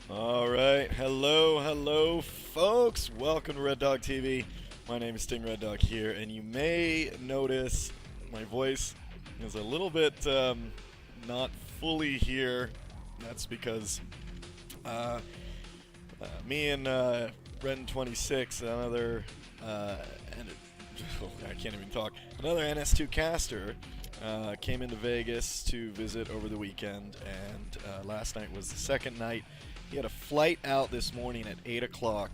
All right, hello, folks. Welcome to REDDOG.TV. My name is Sting Red Dog here, and you may notice my voice is a little bit not fully here. That's because me and REDDOG.26, another I can't even talk. Another NS2 caster came into Vegas to visit over the weekend, and last night was the second night. He had a flight out this morning at 8 o'clock,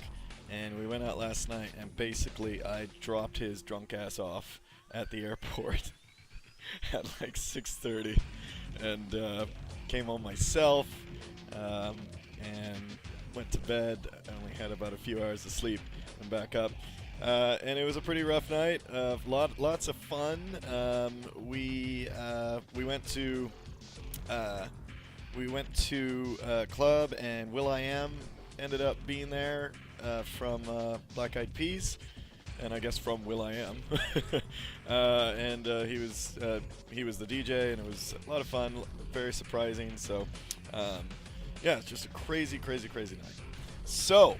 and we went out last night, and basically I dropped his drunk ass off at the airport at like 6:30, and came home myself, and went to bed. I only had about a few hours of sleep and back up. And it was a pretty rough night. Lots of fun. We went to club, and Will.i.am ended up being there from Black Eyed Peas, and I guess from Will.i.am. And he was the DJ, and it was a lot of fun, very surprising. So yeah, it's just a crazy night. So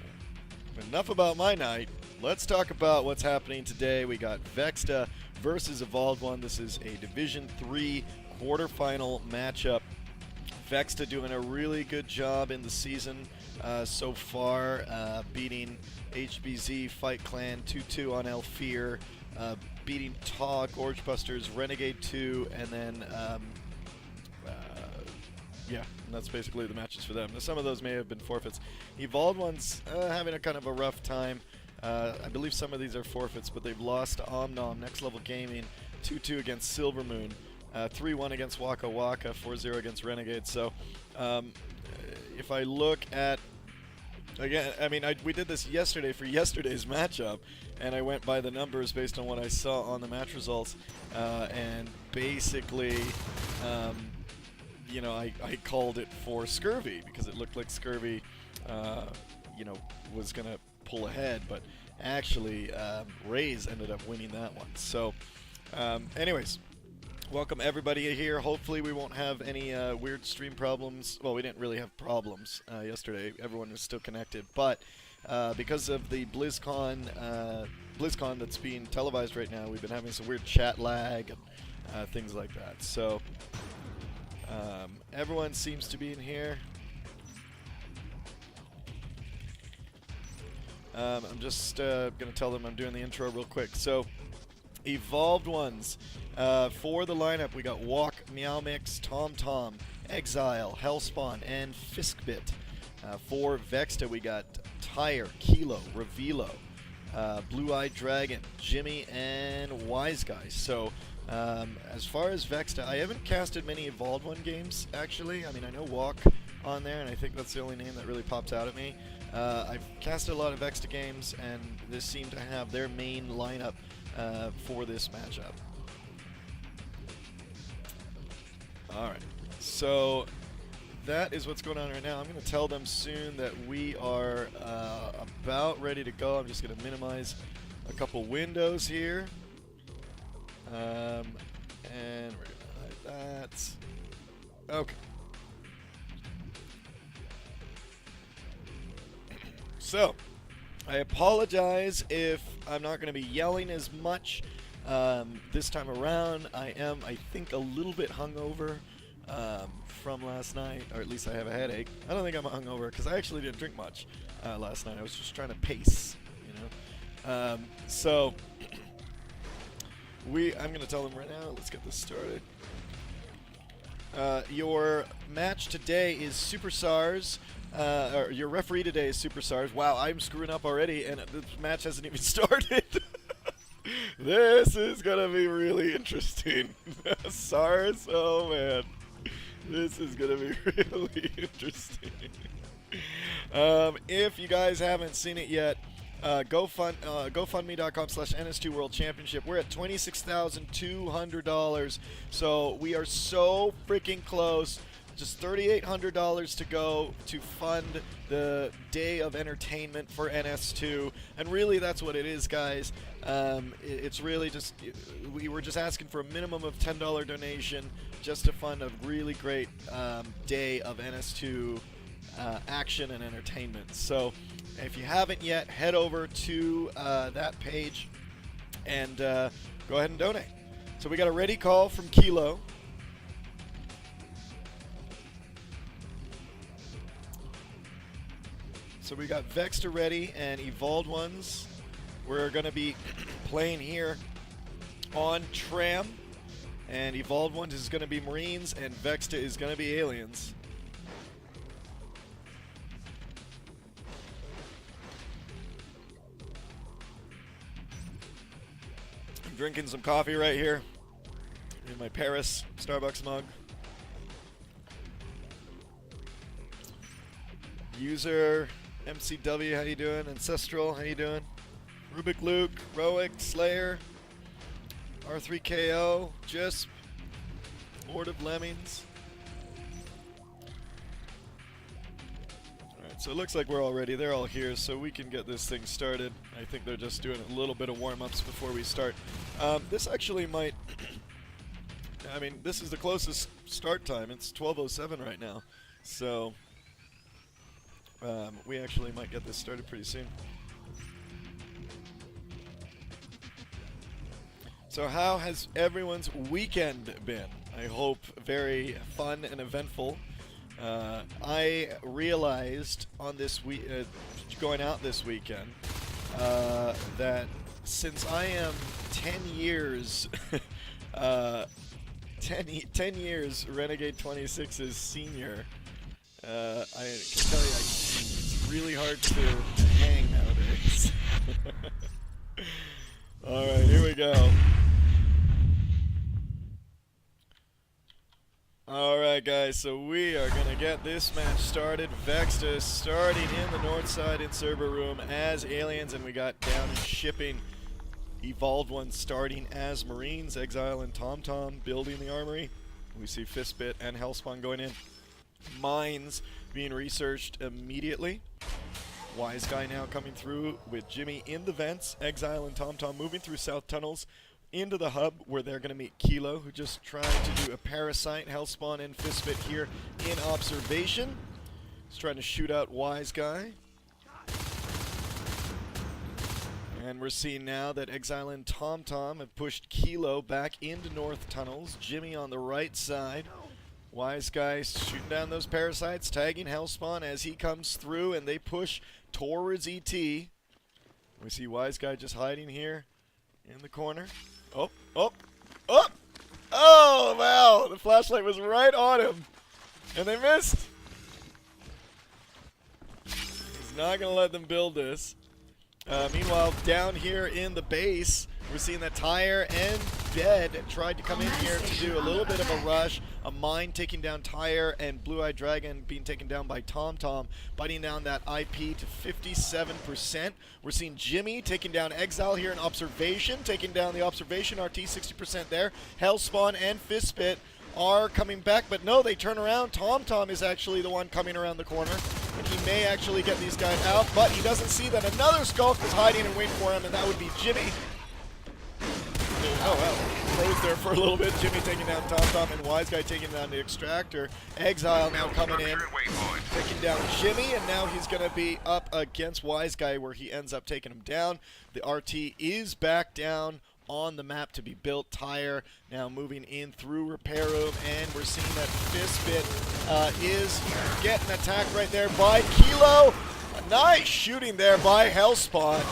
enough about my night. Let's talk about what's happening today. We got Vexta versus Evolved One. This is a Division 3 quarterfinal matchup. Vexta doing a really good job in the season so far, beating HBZ Fight Clan 2-2 on Elfear, beating TOG, Gorge Busters, Renegade 2, and then yeah, and that's basically the matches for them. Now, some of those may have been forfeits. Evolved One's having a kind of a rough time. I believe some of these are forfeits, but they've lost to Omnom, Next Level Gaming, 2-2 against Silver Moon, 3-1 against Waka Waka, 4-0 against Renegade. So if I look at, again, I mean, we did this yesterday for yesterday's matchup, and I went by the numbers based on what I saw on the match results, and basically, you know, I called it for Scurvy because it looked like Scurvy, you know, was going to pull ahead, but actually Rays ended up winning that one. So anyways, welcome everybody here. Hopefully we won't have any weird stream problems. Well, we didn't really have problems yesterday. Everyone was still connected, but because of the BlizzCon that's being televised right now, we've been having some weird chat lag and things like that. So everyone seems to be in here. I'm just going to tell them I'm doing the intro real quick. So, Evolved Ones. For the lineup, we got Walk, Meow Mix, Tom Tom, Exile, Hellspawn, and Fiskbit. For Vexta, we got Tyre, Kilo, Revilo, Blue-Eyed Dragon, Jimmy, and Wise Guy. So, as far as Vexta, I haven't casted many Evolved One games, actually. I mean, I know Walk on there, and I think that's the only name that really pops out at me. I've casted a lot of Vexta games, and this seemed to have their main lineup for this matchup. Alright, so that is what's going on right now. I'm going to tell them soon that we are about ready to go. I'm just going to minimize a couple windows here. And we're going to hide that. Okay. So, I apologize if I'm not going to be yelling as much this time around. I am, I think, a little bit hungover from last night, or at least I have a headache. I don't think I'm hungover because I actually didn't drink much last night. I was just trying to pace, you know. So, I'm going to tell them right now. Let's get this started. Your match today is Super SARS. Or your referee today is Super SARS. Wow, I'm screwing up already, and the match hasn't even started. This is gonna be really interesting. SARS, oh man, this is gonna be really interesting. If you guys haven't seen it yet, GoFundMe.com/NS2 World Championship. We're at $26,200, so we are so freaking close. Just $3,800 to go to fund the day of entertainment for NS2, and really that's what it is, guys. It's really just, we were just asking for a minimum of $10 donation just to fund a really great day of NS2 action and entertainment. So if you haven't yet, head over to that page and go ahead and donate. So we got a ready call from Kilo. So we got Vexta ready and Evolved Ones. We're going to be playing here on Tram. And Evolved Ones is going to be Marines and Vexta is going to be Aliens. I'm drinking some coffee right here in my Paris Starbucks mug. User MCW, how you doing? Ancestral, how you doing? Rubik Luke, Roic, Slayer, R3KO, Jisp, Lord of Lemmings. Alright, so it looks like we're all ready. They're all here, so we can get this thing started. I think they're just doing a little bit of warm-ups before we start. This actually might... I mean, this is the closest start time. It's 12:07 right now. So... we actually might get this started pretty soon. So how has everyone's weekend been? I hope very fun and eventful. I realized on this week, going out this weekend, that since I am 10 years, 10 years Renegade 26's senior, I can tell you it's really hard to hang nowadays. Alright, here we go. Alright guys, so we are going to get this match started. Vexta starting in the north side in server room as Aliens, and we got down and shipping Evolved Ones starting as Marines. Exile and TomTom building the armory. We see Fistbit and Hellspawn going in. Mines being researched immediately. Wise Guy now coming through with Jimmy in the vents. Exile and TomTom moving through south tunnels into the hub where they're going to meet Kilo, who just tried to do a parasite. Hellspawn and Fistbit here in observation. He's trying to shoot out Wise Guy. And we're seeing now that Exile and TomTom have pushed Kilo back into north tunnels. Jimmy on the right side. Wise Guy shooting down those parasites, tagging Hellspawn as he comes through, and they push towards ET. We see Wise Guy just hiding here in the corner. Oh, oh, oh! Oh, wow! The flashlight was right on him, and they missed. He's not going to let them build this. Meanwhile, down here in the base, we're seeing that Tire and Bed tried to come in here to do a little bit of a rush. A mine taking down Tire and Blue-Eyed Dragon being taken down by TomTom, biting down that IP to 57%. We're seeing Jimmy taking down Exile here in observation, taking down the observation, RT 60% there. Hellspawn and Fistbit are coming back, but no, they turn around. TomTom is actually the one coming around the corner, and he may actually get these guys out, but he doesn't see that another Skulk is hiding and waiting for him, and that would be Jimmy. Oh, well, froze there for a little bit. Jimmy taking down TomTom and Wise Guy taking down the Extractor. Exile now coming in, taking down Jimmy, and now he's going to be up against Wise Guy where he ends up taking him down. The RT is back down on the map to be built. Tire now moving in through repair room, and we're seeing that Fistbit is getting attacked right there by Kilo. A nice shooting there by Hellspawn.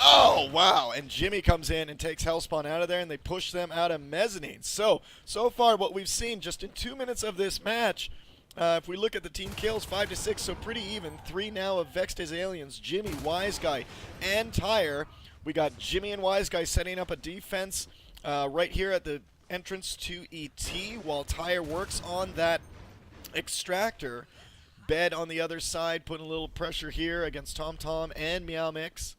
Oh, wow. And Jimmy comes in and takes Hellspawn out of there, and they push them out of Mezzanine. So far what we've seen just in 2 minutes of this match, if we look at the team kills, 5-6, so pretty even. 3 now of Vexta's Aliens, Jimmy, Wise Guy, and Tire. We got Jimmy and Wise Guy setting up a defense right here at the entrance to ET while Tire works on that Extractor. Bed on the other side, putting a little pressure here against TomTom and Meow Mix.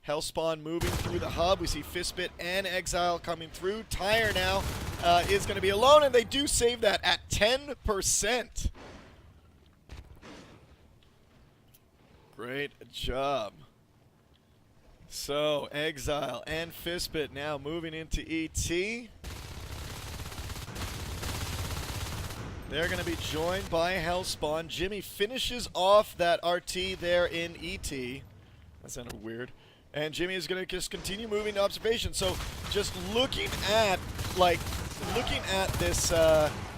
Hellspawn moving through the hub. We see Fistbit and Exile coming through. Tire now is going to be alone, and they do save that at 10%. Great job. So, Exile and Fistbit now moving into ET. They're going to be joined by Hellspawn. Jimmy finishes off that RT there in ET. That sounded weird. And Jimmy is going to just continue moving to observation. So just looking at this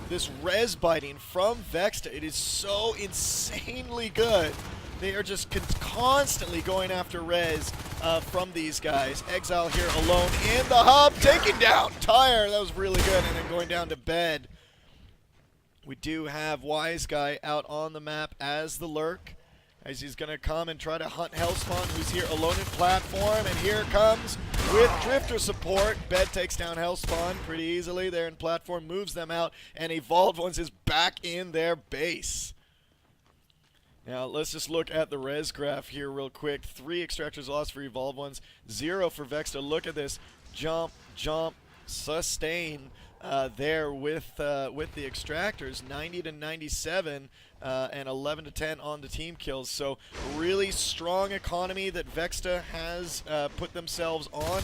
this res biting from Vexta, it is so insanely good. They are just constantly going after res from these guys. Exile here alone in the hub, taking down Tire. That was really good, and then going down to bed. We do have Wise Guy out on the map as the lurk, as he's going to come and try to hunt Hellspawn, who's here alone in platform, and here comes with Drifter support. Bed takes down Hellspawn pretty easily there in platform, moves them out, and Evolved Ones is back in their base. Now, let's just look at the res graph here real quick. 3 extractors lost for Evolved Ones, 0 for Vexta. Look at this. Jump, jump, sustain there with the extractors. 90 to 97 and 11 to 10 on the team kills. So, really strong economy that Vexta has put themselves on.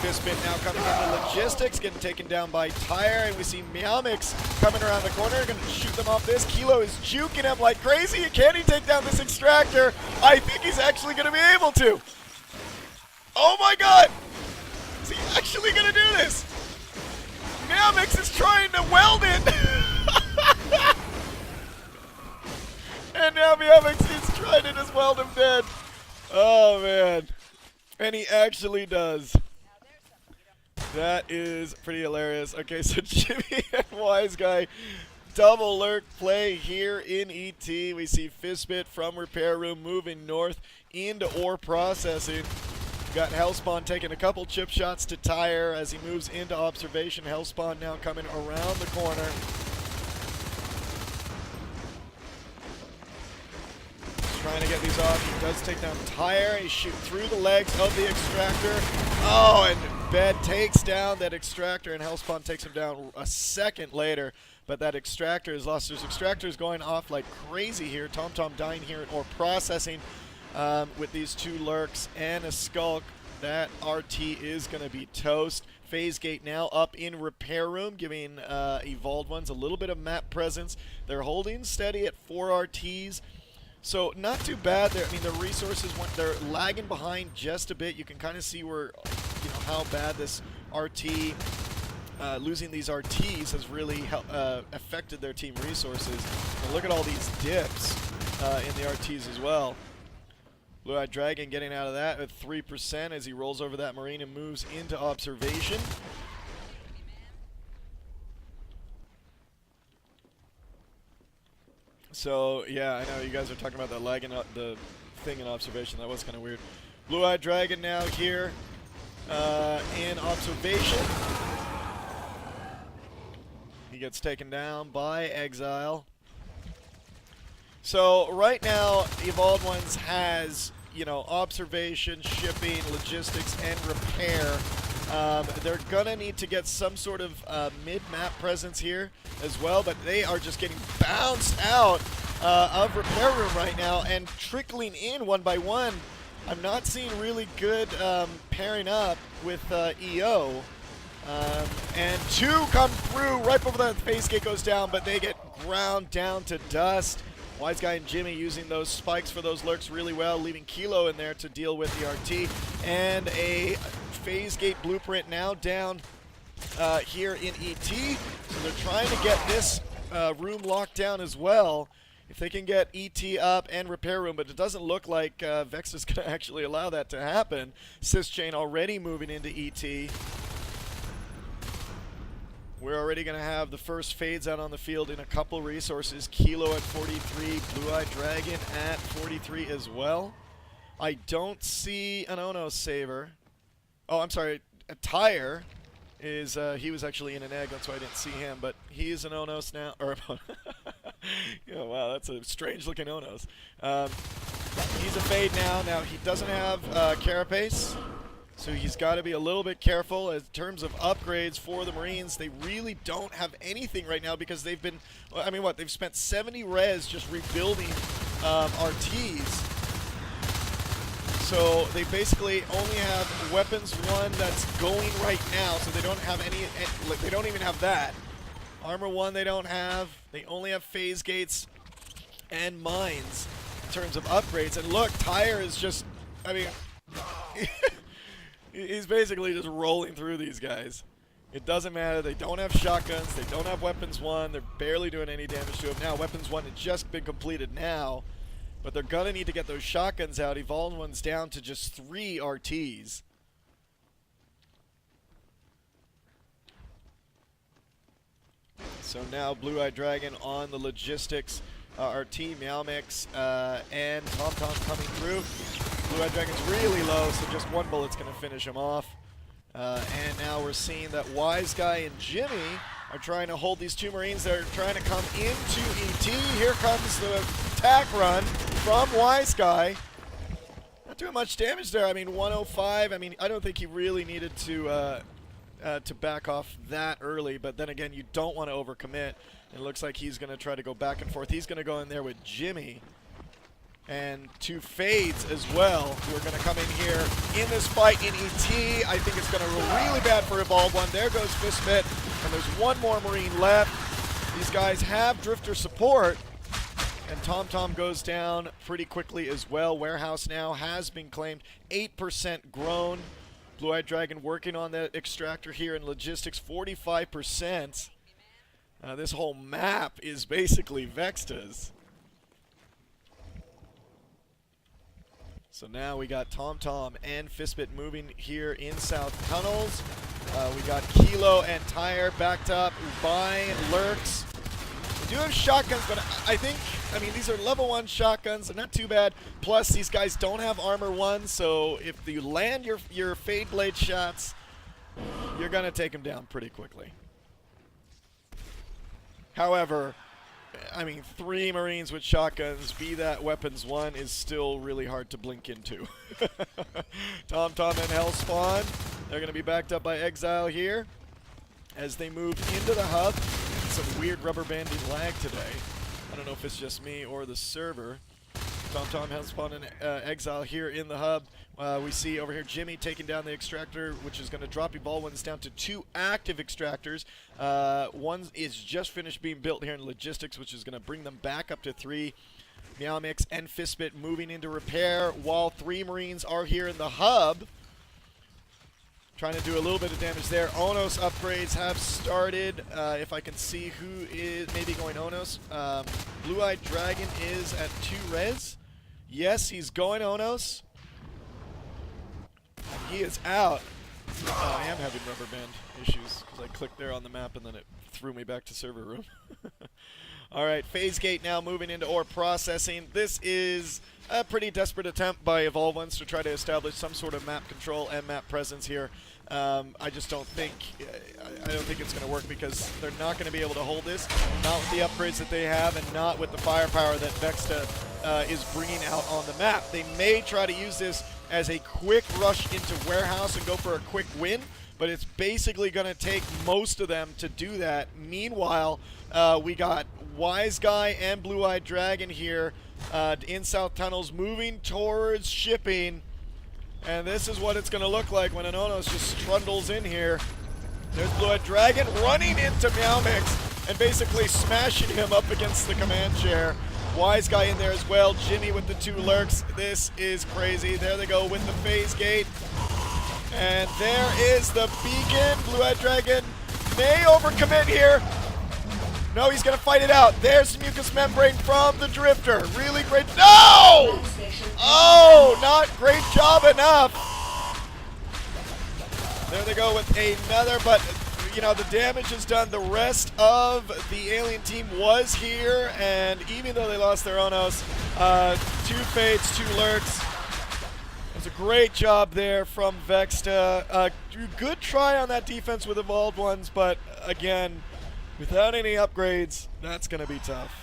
Fistbit now coming into logistics, getting taken down by Tire, and we see Meowmix coming around the corner, going to shoot them off this. Kilo is juking him like crazy. Can he take down this extractor? I think he's actually going to be able to. Oh my god! Is he actually going to do this? Meowmix is trying to weld it! And now Meowmix is trying to just weld him dead. Oh man. And he actually does. That is pretty hilarious. Okay, so Jimmy and Wise Guy double lurk play here in ET. We see Fistbit from Repair Room moving north into ore processing. Got Hellspawn taking a couple chip shots to Tire as he moves into observation. Hellspawn now coming around the corner. Trying to get these off. He does take down Tire. He shoots through the legs of the extractor. Oh, and Bed takes down that extractor, and Hellspawn takes him down a second later. But that extractor is lost. There's extractors going off like crazy here. TomTom dying here or processing with these 2 lurks and a Skulk. That RT is going to be toast. Phase Gate now up in Repair Room, giving Evolved Ones a little bit of map presence. They're holding steady at 4 RTs. So not too bad there. I mean, the resources they're lagging behind just a bit. You can kind of see where, how bad this RT, losing these RTs has really affected their team resources. And look at all these dips in the RTs as well. Blue-Eyed Dragon getting out of that at 3% as he rolls over that Marine and moves into observation. So, yeah, I know you guys are talking about that lag in the thing in observation. That was kind of weird. Blue-Eyed Dragon now here in observation. He gets taken down by Exile. So, right now, Evolved Ones has, observation, shipping, logistics, and repair. They're going to need to get some sort of mid-map presence here as well, but they are just getting bounced out of Repair Room right now and trickling in one by one. I'm not seeing really good pairing up with EO. And 2 come through right before the Phase Gate goes down, but they get ground down to dust. Wise Guy and Jimmy using those spikes for those lurks really well, leaving Kilo in there to deal with the RT. And a Phase Gate blueprint now down here in ET. So they're trying to get this room locked down as well. If they can get ET up and Repair Room, but it doesn't look like Vexta's going to actually allow that to happen. Syschain already moving into ET. We're already going to have the first fades out on the field in a couple resources. Kilo at 43, Blue-Eyed Dragon at 43 as well. I don't see an Ono Saver. Oh, I'm sorry. A Tire is, he was actually in an egg, that's why I didn't see him, but he is an Onos now. Or, yeah, wow, that's a strange looking Onos. He's a fade now. Now, he doesn't have Carapace. So he's got to be a little bit careful in terms of upgrades for the Marines. They really don't have anything right now because they've been, I mean, they've spent 70 res just rebuilding RTs. So they basically only have weapons 1 that's going right now, so they don't have any, they don't even have that. Armor 1 they don't have. They only have phase gates and mines in terms of upgrades. And look, Tyre is just, I mean, he's basically just rolling through these guys. It doesn't matter. They don't have shotguns. They don't have weapons 1. They're barely doing any damage to him now. Weapons 1 had just been completed now. But they're going to need to get those shotguns out. Evolved One's down to just 3 RTs. So now Blue-Eyed Dragon on the logistics. RT, Meowmix, and TomTom coming through. Blue-Eyed Dragon's really low, so just 1 bullet's going to finish him off. And now we're seeing that Wise Guy and Jimmy are trying to hold these 2 Marines. They're trying to come into ET. Here comes the attack run from Wise Guy. Not doing much damage there. I mean, 105. I mean, I don't think he really needed to back off that early. But then again, you don't want to overcommit. It looks like he's going to try to go back and forth. He's going to go in there with Jimmy. And 2 Fades as well, who are going to come in here in this fight in ET. I think it's going to go really bad for Evolved One. There goes Fistbit, and there's 1 more Marine left. These guys have Drifter support, and TomTom goes down pretty quickly as well. Warehouse now has been claimed, 8% grown. Blue-Eyed Dragon working on that extractor here in logistics, 45%. This whole map is basically Vexta's. So now we got TomTom and Fistbit moving here in South Tunnels. We got Kilo and Tyre backed up. Ubai lurks. We do have shotguns, but I think, I mean, these are level 1 shotguns. They're not too bad. Plus, these guys don't have armor 1, so if you land your Fade Blade shots, you're going to take them down pretty quickly. However, I mean, 3 Marines with shotguns, be that weapons 1, is still really hard to blink into. TomTom and Hellspawn, they're going to be backed up by Exile here as they move into the hub. Some weird rubber banding lag today. I don't know if it's just me or the server. TomTom, Hellspawn, and Exile here in the hub. We see over here Jimmy taking down the extractor, which is going to drop Evolved Ones down to 2 active extractors. One is just finished being built here in logistics, which is going to bring them back up to 3. Meowmix and Fistbit moving into repair, while 3 Marines are here in the hub. Trying to do a little bit of damage there. Onos upgrades have started. If I can see who is maybe going Onos. Blue-Eyed Dragon is at 2 res. Yes, he's going Onos. And he is out. I am having rubber band issues because I clicked there on the map and then it threw me back to server room. All right, Phase Gate now moving into ore processing. This is a pretty desperate attempt by Evolved Ones to try to establish some sort of map control and map presence here. I just don't think it's going to work because they're not going to be able to hold this, not with the upgrades that they have and not with the firepower that Vexta is bringing out on the map. They may try to use this as a quick rush into Warehouse and go for a quick win, but it's basically going to take most of them to do that. Meanwhile, we got Wise Guy and Blue-Eyed Dragon here in South Tunnels moving towards shipping. And this is what it's going to look like when an Onos just trundles in here. There's Blue-Eyed Dragon running into Meowmix and basically smashing him up against the command chair. Wise Guy in there as well. Jimmy with the 2 lurks. This is crazy. There they go with the Phase Gate. And there is the beacon. Blue-Eyed Dragon may overcommit here. No, he's going to fight it out. There's the mucus membrane from the Drifter. Really great. No! Oh, not great job enough. There they go with another, but, you know, the damage is done. The rest of the alien team was here, and even though they lost their Onos, 2 fades, 2 lurks. It was a great job there from Vexta. Good try on that defense with Evolved Ones, but again, without any upgrades, that's going to be tough.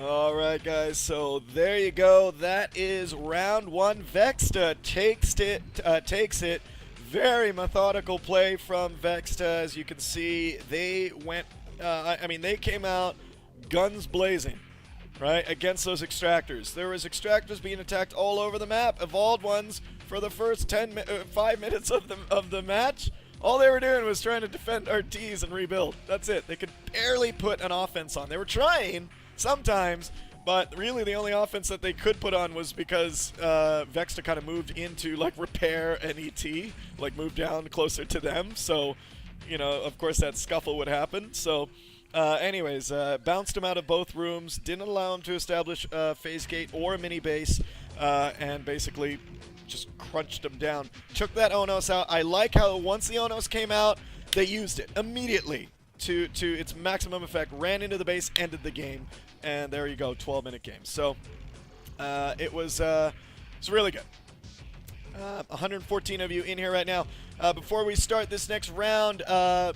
Alright guys, so there you go. That is round 1. Vexta takes it. Very methodical play from Vexta. As you can see, they went I mean, they came out guns blazing, right, against those extractors. There was extractors being attacked all over the map. Evolved ones for the first 5 minutes of the match. All they were doing was trying to defend RTs and rebuild. That's it. They could barely put an offense on. They were trying sometimes, but really the only offense that they could put on was because Vexta kind of moved into like repair and ET, like moved down closer to them. So, you know, of course that scuffle would happen. So, anyways, bounced him out of both rooms, didn't allow him to establish a phase gate or a mini base, and basically just crunched him down. Took that Onos out. I like how once the Onos came out, they used it immediately to its maximum effect, ran into the base, ended the game, and there you go, 12-minute game. So it was really good. 114 of you in here right now. Before we start this next round, I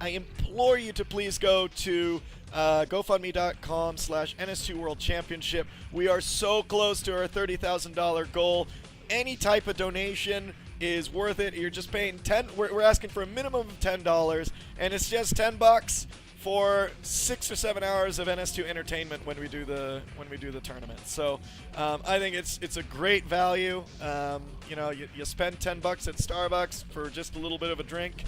implore you to please go to GoFundMe.com/NS2 World Championship. We are so close to our $30,000 goal. Any type of donation is worth it. You're just paying we're asking for a minimum of $10, and it's just $10 for 6 or 7 hours of NS2 entertainment when we do the tournament. So I think it's a great value. You know, you spend $10 at Starbucks for just a little bit of a drink.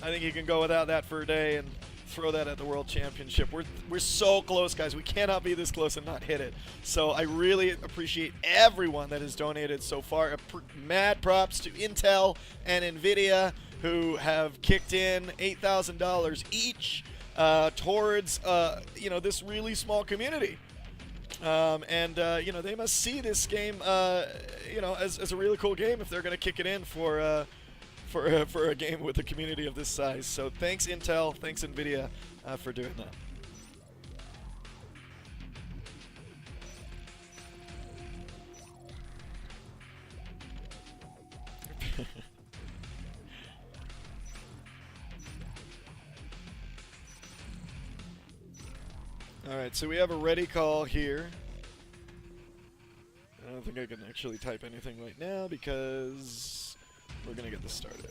I think you can go without that for a day and throw that at the World Championship. We're so close, guys. We cannot be this close and not hit it. So I really appreciate everyone that has donated so far. Mad props to Intel and NVIDIA, who have kicked in $8,000 each towards you know, this really small community. You know, they must see this game you know, as a really cool game if they're going to kick it in for a game with a community of this size. So thanks Intel, thanks NVIDIA for doing that. Alright, so we have a ready call here. I don't think I can actually type anything right now because we're going to get this started.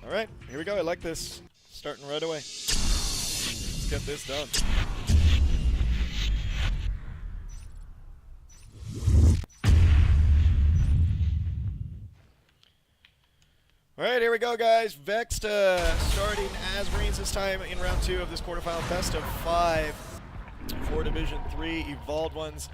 Alright, here we go. I like this. Starting right away. Let's get this done. Alright, here we go, guys. Vexta starting as Marines this time in round 2 of this quarterfinal best of 5 for Division 3. Evolved ones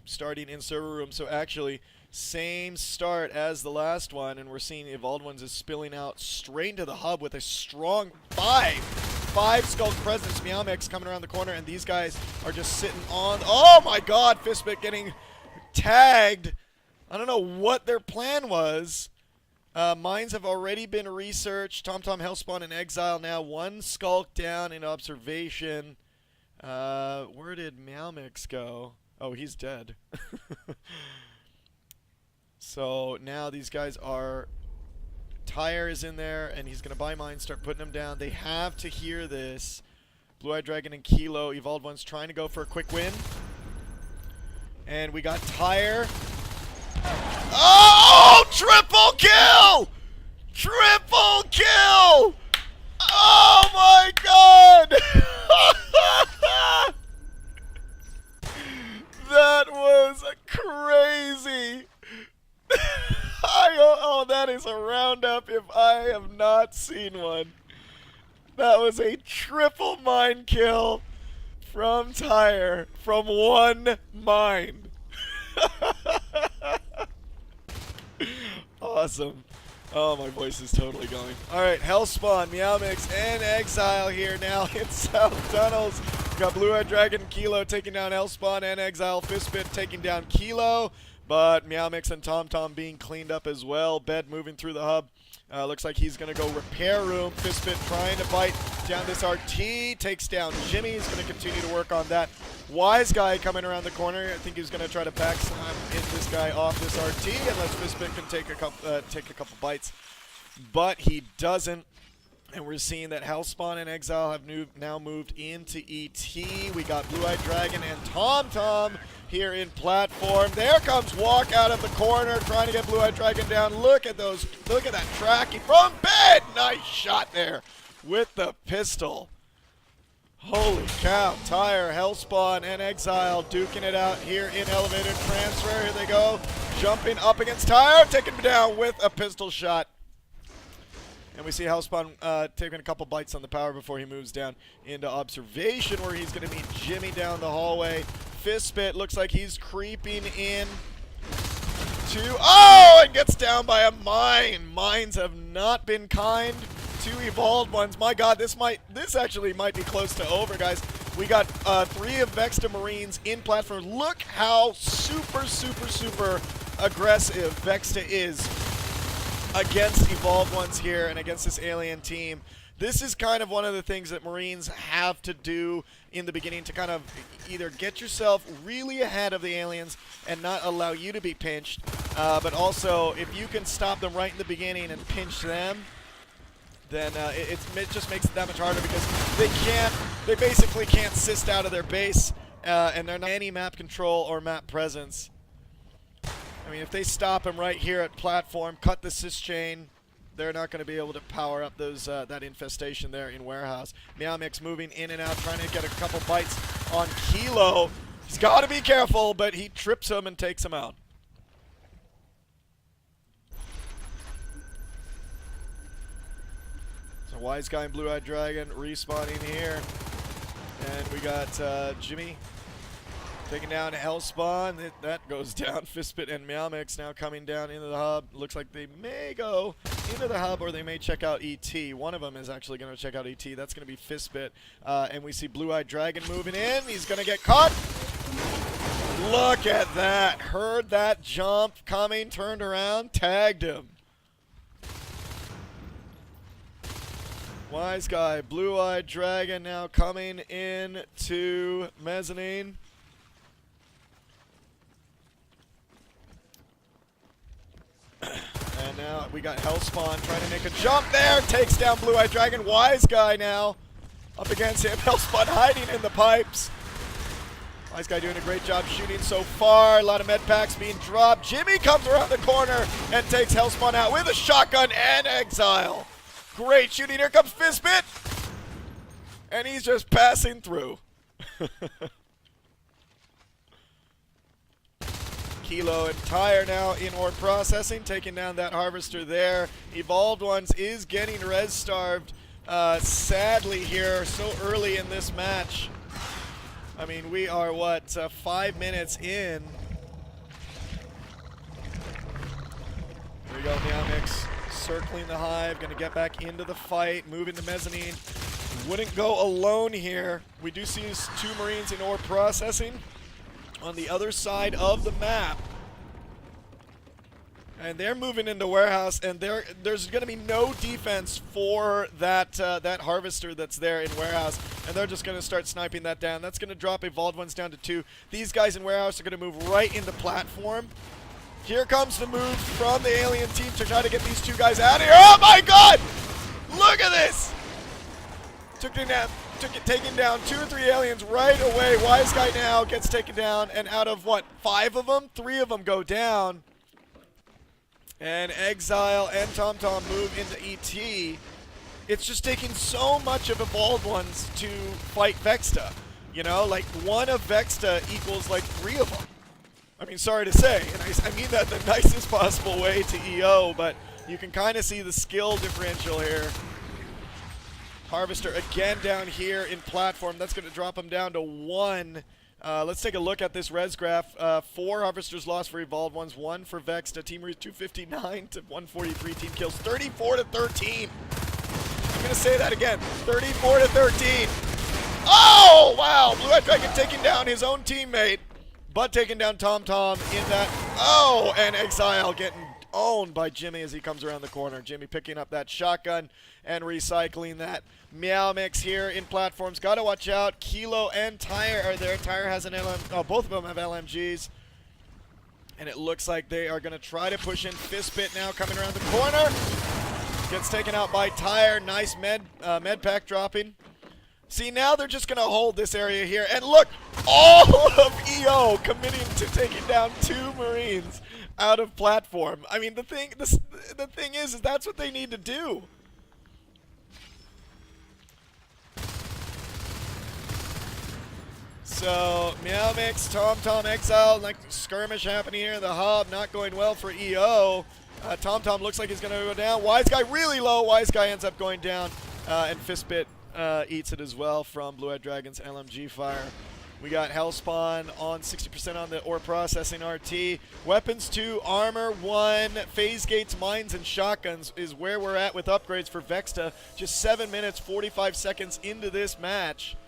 starting in server room. So actually, same start as the last one, and we're seeing Evolved ones is spilling out straight into the hub with a strong 5 Skull presence. Meowmix coming around the corner, and these guys are just sitting on. Oh my god, Fistbit getting tagged. I don't know what their plan was. Mines have already been researched. TomTom, Hellspawn, and Exile now. 1 Skulk down in observation. Where did Meowmix go? Oh, he's dead. So now these guys are... Tyre is in there, and he's going to buy mines, start putting them down. They have to hear this. Blue-Eyed Dragon and Kilo. Evolved ones trying to go for a quick win. And we got Tyre. Oh! Triple kill! Triple kill! Oh my god! That was crazy! Oh, that is a roundup if I have not seen one. That was a triple mine kill from Tyre from 1 mine. Awesome. Oh, my voice is totally going. Alright, Hellspawn, Meowmix, and Exile here now in South Tunnels. We got Blue-Eyed Dragon and Kilo taking down Hellspawn and Exile. Fistbit taking down Kilo, but Meowmix and TomTom being cleaned up as well. Bed moving through the hub. Looks like he's going to go repair room. Fistbit trying to bite down this RT. Takes down Jimmy. He's going to continue to work on that. Wise Guy coming around the corner. I think he's going to try to hit this guy off this RT unless Fistbit can take a couple bites. But he doesn't. And we're seeing that Hellspawn and Exile have now moved into ET. We got Blue-Eyed Dragon and TomTom here in platform. There comes Walk out of the corner, trying to get Blue-Eyed Dragon down. Look at those, look at that tracking from bed. Nice shot there with the pistol. Holy cow, Tyre, Hellspawn, and Exile duking it out here in elevated transfer. Here they go, jumping up against Tyre, taking him down with a pistol shot. And we see Hellspawn taking a couple bites on the power before he moves down into observation, where he's going to meet Jimmy down the hallway. Fistspit looks like he's creeping in to, oh, and gets down by a mine. Mines have not been kind to Evolved Ones. My God, this actually might be close to over, guys. We got 3 of Vexta Marines in platform. Look how super, super, super aggressive Vexta is against Evolved Ones here and against this alien team. This is kind of one of the things that Marines have to do in the beginning to kind of either get yourself really ahead of the aliens and not allow you to be pinched, but also if you can stop them right in the beginning and pinch them, then it just makes it that much harder, because they basically can't assist out of their base, and they're not any map control or map presence. I mean, if they stop him right here at platform, cut the sys chain, they're not going to be able to power up those that infestation there in warehouse. Meowmix moving in and out, trying to get a couple bites on Kilo. He's got to be careful, but he trips him and takes him out. So Wise Guy and Blue-Eyed Dragon respawning here. And we got Jimmy taking down Hellspawn. That goes down. Fistspit and Meowmix now coming down into the hub. Looks like they may go into the hub, or they may check out ET. One of them is actually going to check out ET. That's going to be Fistspit. And we see Blue-Eyed Dragon moving in. He's going to get caught. Look at that. Heard that jump coming, turned around, tagged him. Wise Guy, Blue-Eyed Dragon now coming in to mezzanine. And now we got Hellspawn trying to make a jump there. Takes down Blue-Eyed Dragon. Wise Guy now up against him. Hellspawn hiding in the pipes. Wise Guy doing a great job shooting so far. A lot of med packs being dropped. Jimmy comes around the corner and takes Hellspawn out with a shotgun and Exile. Great shooting. Here comes Fistspit. And he's just passing through. Kilo and Tyre now in ore processing, taking down that harvester there. Evolved Ones is getting res starved, sadly here, so early in this match. I mean, we are, what, 5 minutes in. Here we go, Meowmix circling the hive, gonna get back into the fight, moving the mezzanine. Wouldn't go alone here. We do see 2 Marines in ore processing on the other side of the map. And they're moving into warehouse, and there's going to be no defense for that that harvester that's there in warehouse, and they're just going to start sniping that down. That's going to drop Evolved Ones down to 2. These guys in warehouse are going to move right into platform. Here comes the move from the alien team to try to get these 2 guys out of here. Oh my God! Look at this! Taking down 2 or 3 aliens right away. Wise Guy now gets taken down, and out of what, 5 of them, 3 of them go down. And Exile and TomTom move into ET. It's just taking so much of Evolved Ones to fight Vexta. You know, like 1 of Vexta equals like 3 of them. I mean, sorry to say, and I mean that the nicest possible way to EO, but you can kind of see the skill differential here. Harvester again down here in platform. That's going to drop him down to 1. Let's take a look at this res graph. 4 Harvesters lost for Evolved Ones, 1 for Vexta. Team Marines 259 to 143. Team kills 34 to 13. I'm going to say that again. 34 to 13. Oh, wow. Blue-Eyed Dragon taking down his own teammate, but taking down TomTom in that. Oh, and Exile getting owned by Jimmy as he comes around the corner. Jimmy picking up that shotgun and recycling that. Meowmix here in platforms. Got to watch out. Kilo and Tyre are there. Tyre has an LM. Oh, both of them have LMGs. And it looks like they are going to try to push in. Fistspit now coming around the corner. Gets taken out by Tire. Nice med pack dropping. See, now they're just going to hold this area here. And look, all of EO committing to taking down 2 Marines out of platform. I mean, the thing is that's what they need to do. So, Meow Mix, TomTom Exile, like skirmish happening here. The hub not going well for EO. TomTom looks like he's going to go down. Wise Guy really low. Wise Guy ends up going down. And Fistbit eats it as well from Blue Eyed Dragon's LMG fire. We got Hellspawn on 60% on the ore processing RT. Weapons 2, armor 1, phase gates, mines, and shotguns is where we're at with upgrades for Vexta. Just 7 minutes, 45 seconds into this match.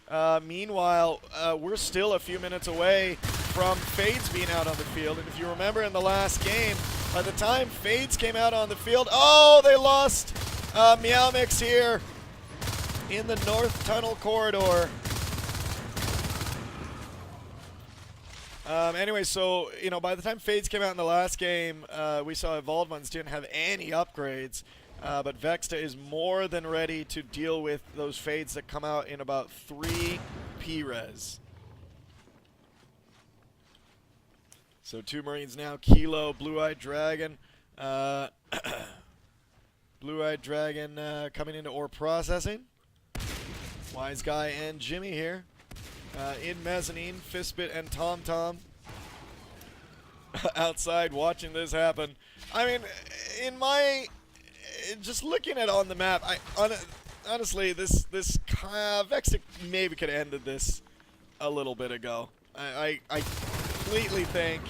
Meanwhile, we're still a few minutes away from Fades being out on the field. And if you remember in the last game, by the time Fades came out on the field, oh, they lost Meow Mix here in the North Tunnel corridor. Anyway, so, you know, by the time Fades came out in the last game, we saw Evolved Ones didn't have any upgrades. But Vexta is more than ready to deal with those Fades that come out in about 3 P-Res. So 2 Marines now, Kilo, Blue-Eyed Dragon. Blue-Eyed Dragon coming into ore processing. Wise Guy and Jimmy here. In mezzanine, Fistbit and TomTom outside watching this happen. I mean, just looking at on the map, honestly, this Vexta maybe could have ended this a little bit ago. I completely think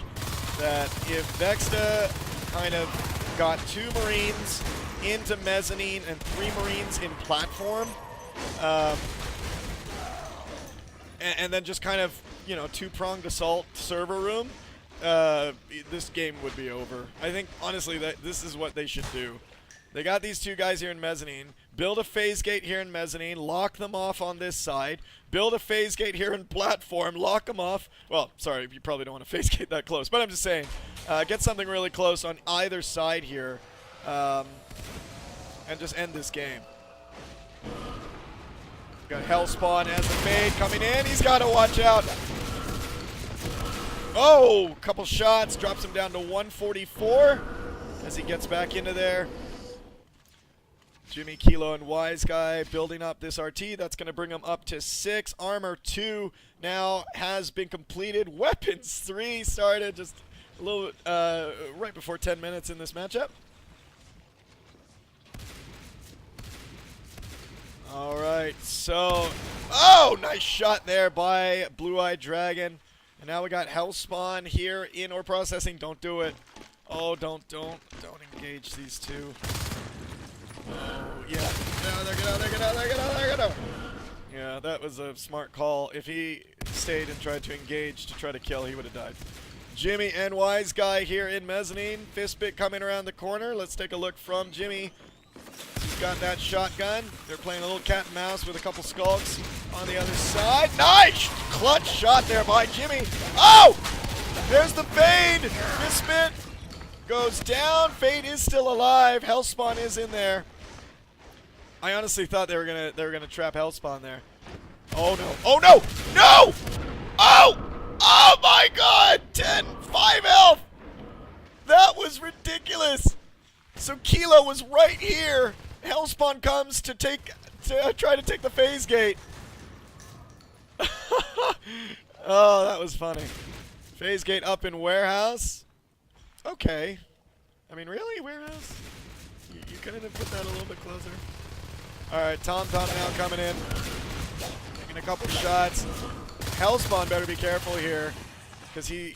that if Vexta kind of got 2 Marines into mezzanine and 3 Marines in platform, and then just kind of, you know, 2-pronged assault server room, this game would be over. I think, honestly, that this is what they should do. They got these 2 guys here in mezzanine, build a phase gate here in mezzanine, lock them off on this side, build a phase gate here in platform, lock them off. Well, sorry, you probably don't want to phase gate that close, but I'm just saying, get something really close on either side here, and just end this game. Got Hellspawn as the fade coming in. He's got to watch out. Oh, couple shots. Drops him down to 144 as he gets back into there. Jimmy, Kilo, and Wise Guy building up this RT. That's going to bring him up to 6. Armor 2 now has been completed. Weapons 3 started just a little right before 10 minutes in this matchup. All right, so, oh, nice shot there by Blue-Eyed Dragon. And now we got Hellspawn here in ore processing. Don't do it. Oh, don't engage these 2. Oh, yeah. Get out. Yeah, that was a smart call. If he stayed and tried to engage to try to kill, he would have died. Jimmy and Wise Guy here in mezzanine. Fistbit coming around the corner. Let's take a look from Jimmy. He's got that shotgun. They're playing a little cat and mouse with a couple skulks on the other side. Nice! Clutch shot there by Jimmy. Oh! There's the fade. Fistbit goes down. Fade is still alive. Hellspawn is in there. I honestly thought they were gonna trap Hellspawn there. Oh no! Oh no! No! Oh! Oh my God! 5 health. That was ridiculous. So Kilo was right here. Hellspawn comes to try to take the phase gate. Oh, that was funny. Phase gate up in warehouse. Okay. I mean, really, warehouse? You couldn't have put that a little bit closer. All right, TomTom now coming in, taking a couple shots. Hellspawn better be careful here, because he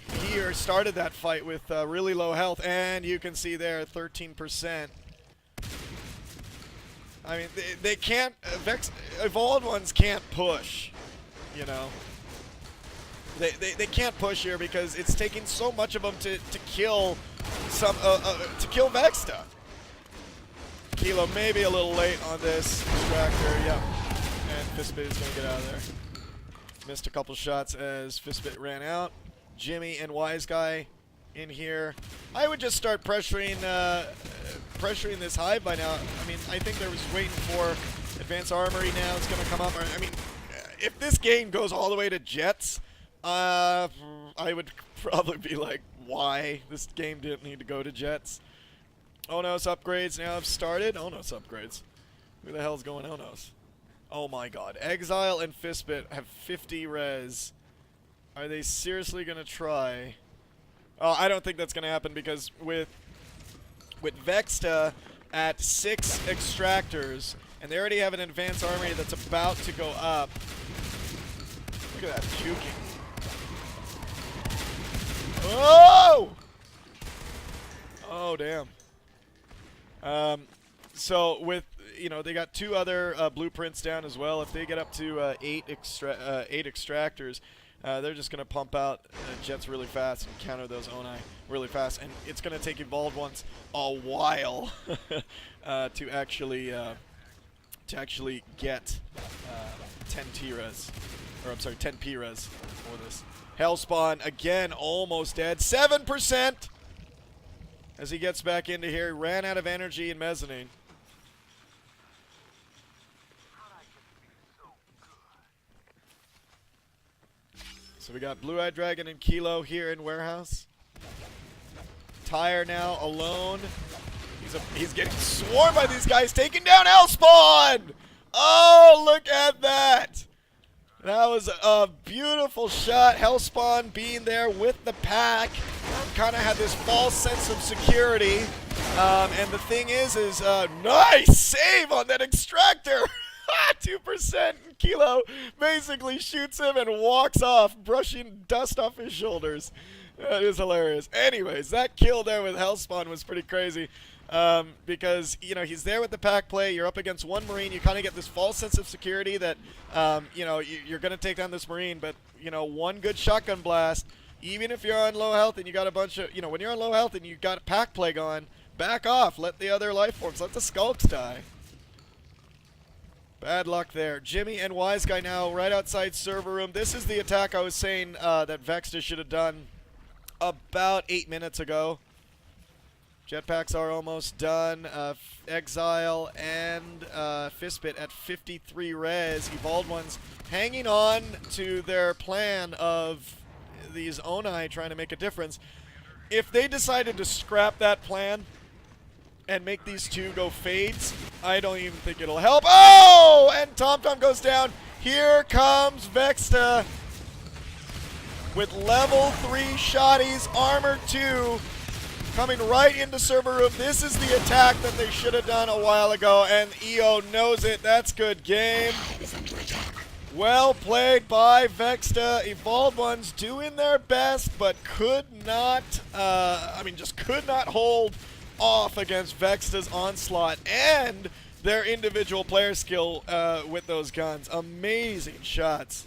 started that fight with really low health, and you can see there 13%. I mean, they can't. Evolved Ones can't push, you know. They can't push here because it's taking so much of them to kill Vexta. Kilo maybe a little late on this distractor, yeah. And Fistbit is going to get out of there. Missed a couple shots as Fistbit ran out. Jimmy and Wise Guy in here. I would just start pressuring this hive by now. I mean, I think they was waiting for advanced armory now. It's going to come up. I mean, if this game goes all the way to Jets, I would probably be like, why? This game didn't need to go to Jets. Onos upgrades now have started. Onos upgrades. Who the hell's going Onos? Oh my god. Exile and Fistbit have 50 res. Are they seriously going to try? Oh, I don't think that's going to happen because with Vexta at 6 extractors, and they already have an advanced armory that's about to go up. Look at that juking. Oh! Oh, damn. So with, you know, they got 2 other blueprints down as well. If they get up to 8 extractors, they're just going to pump out Jets really fast and counter those Oni really fast. And it's going to take Evolved Ones a while to actually get 10 T-Res. Or I'm sorry, 10 P-Res for this. Hellspawn, again, almost dead. 7% as he gets back into here. He ran out of energy in Mezzanine. So we got Blue-Eyed Dragon and Kilo here in Warehouse. Tyre now alone. He's getting swarmed by these guys, taking down Hellspawn! Oh, look at that! That was a beautiful shot. Hellspawn being there with the pack. Kind of had this false sense of security. And the thing is nice save on that extractor. 2%. Kilo basically shoots him and walks off, brushing dust off his shoulders. That is hilarious. Anyways, that kill there with Hellspawn was pretty crazy. Because, you know, he's there with the pack play. You're up against one Marine. You kind of get this false sense of security that, you know, you're going to take down this Marine. But, you know, one good shotgun blast, even if you're on low health and you got a bunch of, you know, when you're on low health and you got a pack play going, back off. Let the other life forms, let the skulks die. Bad luck there. Jimmy and Wise Guy now right outside server room. This is the attack I was saying that Vexta should have done about 8 minutes ago. Jetpacks are almost done. Exile and Fistbit at 53 res. Evolved Ones hanging on to their plan of these Oni trying to make a difference. If they decided to scrap that plan and make these 2 go fades, I don't even think it'll help. Oh! And TomTom goes down. Here comes Vexta with level 3 shotties, armor 2. Coming right into server room. This is the attack that they should have done a while ago, and EO knows it. That's good game. Well played by Vexta. Evolved Ones doing their best, but could not, just could not hold off against Vexta's onslaught and their individual player skill with those guns. Amazing shots.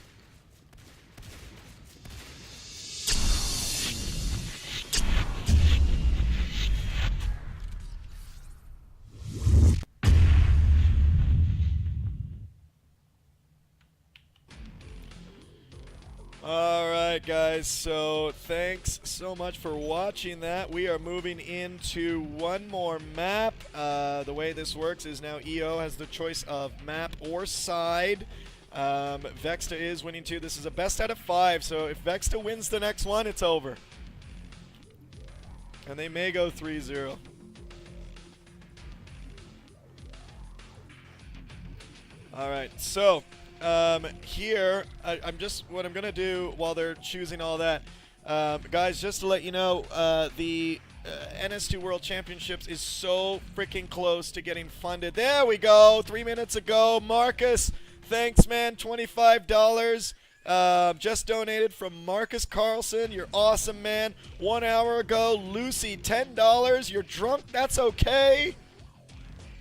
Alright guys, so thanks so much for watching that. We are moving into one more map. The way this works is now EO has the choice of map or side. Vexta is winning 2. This is a best out of 5, so if Vexta wins the next one, it's over. And they may go 3-0. Alright, so here, what I'm going to do while they're choosing all that, guys, just to let you know, the NS2 World Championships is so freaking close to getting funded. There we go, 3 minutes ago. Marcus, thanks, man, $25. Just donated from Marcus Carlson. You're awesome, man. 1 hour ago, Lucy, $10. You're drunk, that's okay.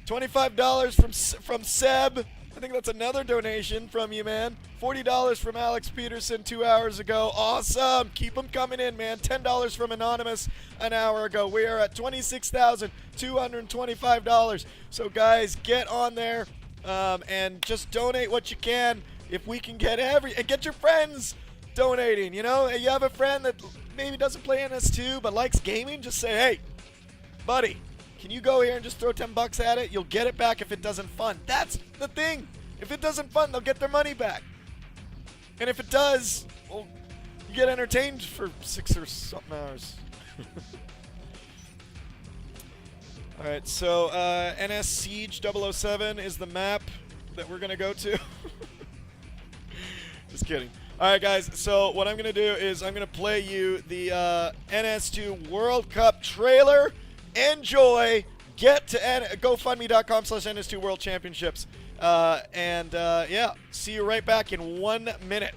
$25 from Seb. I think that's another donation from you, man. $40 from Alex Peterson 2 hours ago. Awesome. Keep them coming in, man. $10 from Anonymous an hour ago. We are at $26,225. So, guys, get on there and just donate what you can. If we can get and get your friends. donating. You know, you have a friend that maybe doesn't play NS2 but likes gaming. Just say, hey, buddy, can you go here and just throw 10 bucks at it? You'll get it back if it doesn't fun. That's the thing. If it doesn't fun, they'll get their money back. And if it does, well, you get entertained for 6 or something hours. Alright, so NS Siege 007 is the map that we're going to go to. Just kidding. Alright guys, so what I'm going to do is I'm going to play you the NS2 World Cup trailer. Enjoy. Get to GoFundMe.com/NS2 World Championships. Yeah, see you right back in 1 minute.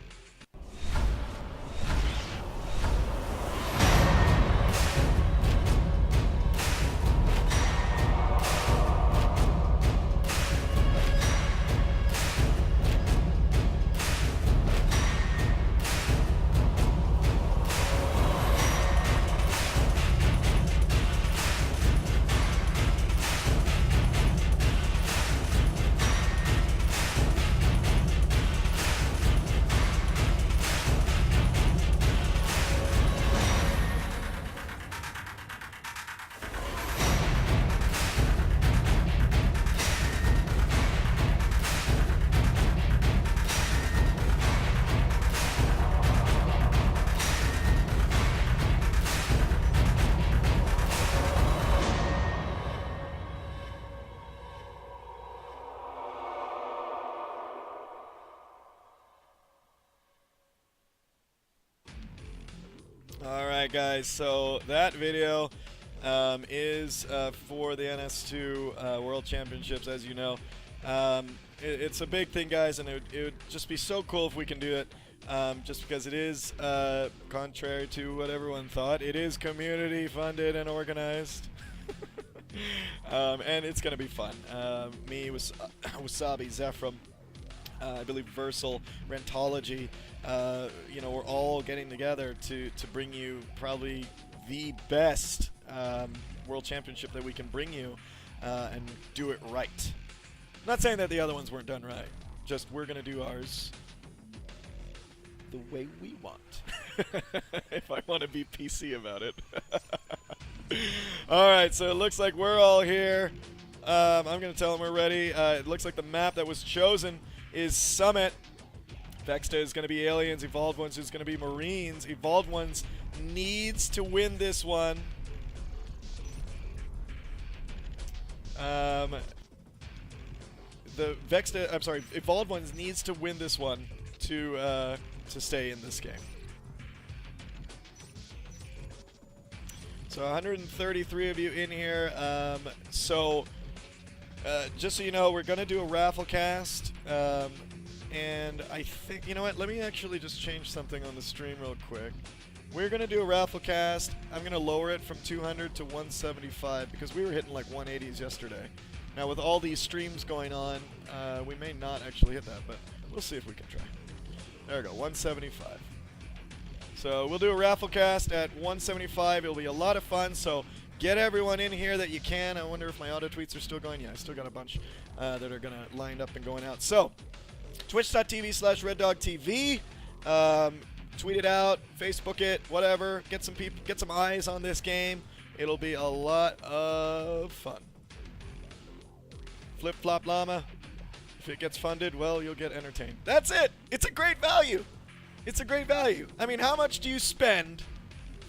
Alright guys, so that video is for the NS2 World Championships, as you know. It's a big thing, guys, and it would just be so cool if we can do it, just because it is, contrary to what everyone thought, it is community funded and organized. And it's going to be fun. Me, Wasabi, Zephram, I believe Versal, Rentology, you know, we're all getting together to bring you probably the best World Championship that we can bring you, and do it right. I'm not saying that the other ones weren't done right, just we're going to do ours the way we want. If I want to be PC about it. Alright, so it looks like we're all here. I'm going to tell them we're ready. It looks like the map that was chosen is Summit. Vexta is going to be Aliens. Evolved Ones is going to be Marines. Evolved Ones needs to win this one. The Vexta, I'm sorry, Evolved Ones needs to win this one to stay in this game. So 133 of you in here. Just so you know, we're going to do a raffle cast. And I think, you know what, let me actually just change something on the stream real quick. We're going to do a raffle cast. I'm going to lower it from 200 to 175 because we were hitting like 180s yesterday. Now with all these streams going on, we may not actually hit that, but we'll see if we can try. There we go, 175. So we'll do a raffle cast at 175. It'll be a lot of fun, so get everyone in here that you can. I wonder if my auto tweets are still going. Yeah, I still got a bunch that are going to line up and going out. So Twitch.tv/REDDOG.TV. Tweet it out, Facebook it, whatever. Get some people, get some eyes on this game. It'll be a lot of fun. Flip Flop Llama. If it gets funded, well, you'll get entertained. That's it. It's a great value. It's a great value. I mean, how much do you spend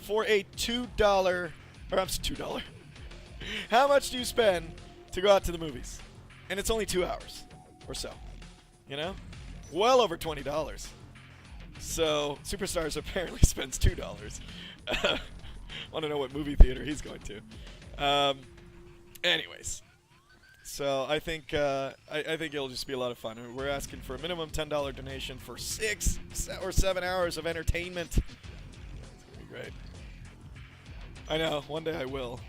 for a $2, or I'm $2. How much do you spend to go out to the movies? And it's only 2 hours or so. You know? Well over $20. So, Superstars apparently spends $2. Want to know what movie theater he's going to. Anyways. So, I think it'll just be a lot of fun. We're asking for a minimum $10 donation for 6 or 7 hours of entertainment. It's going to be great. I know. One day I will.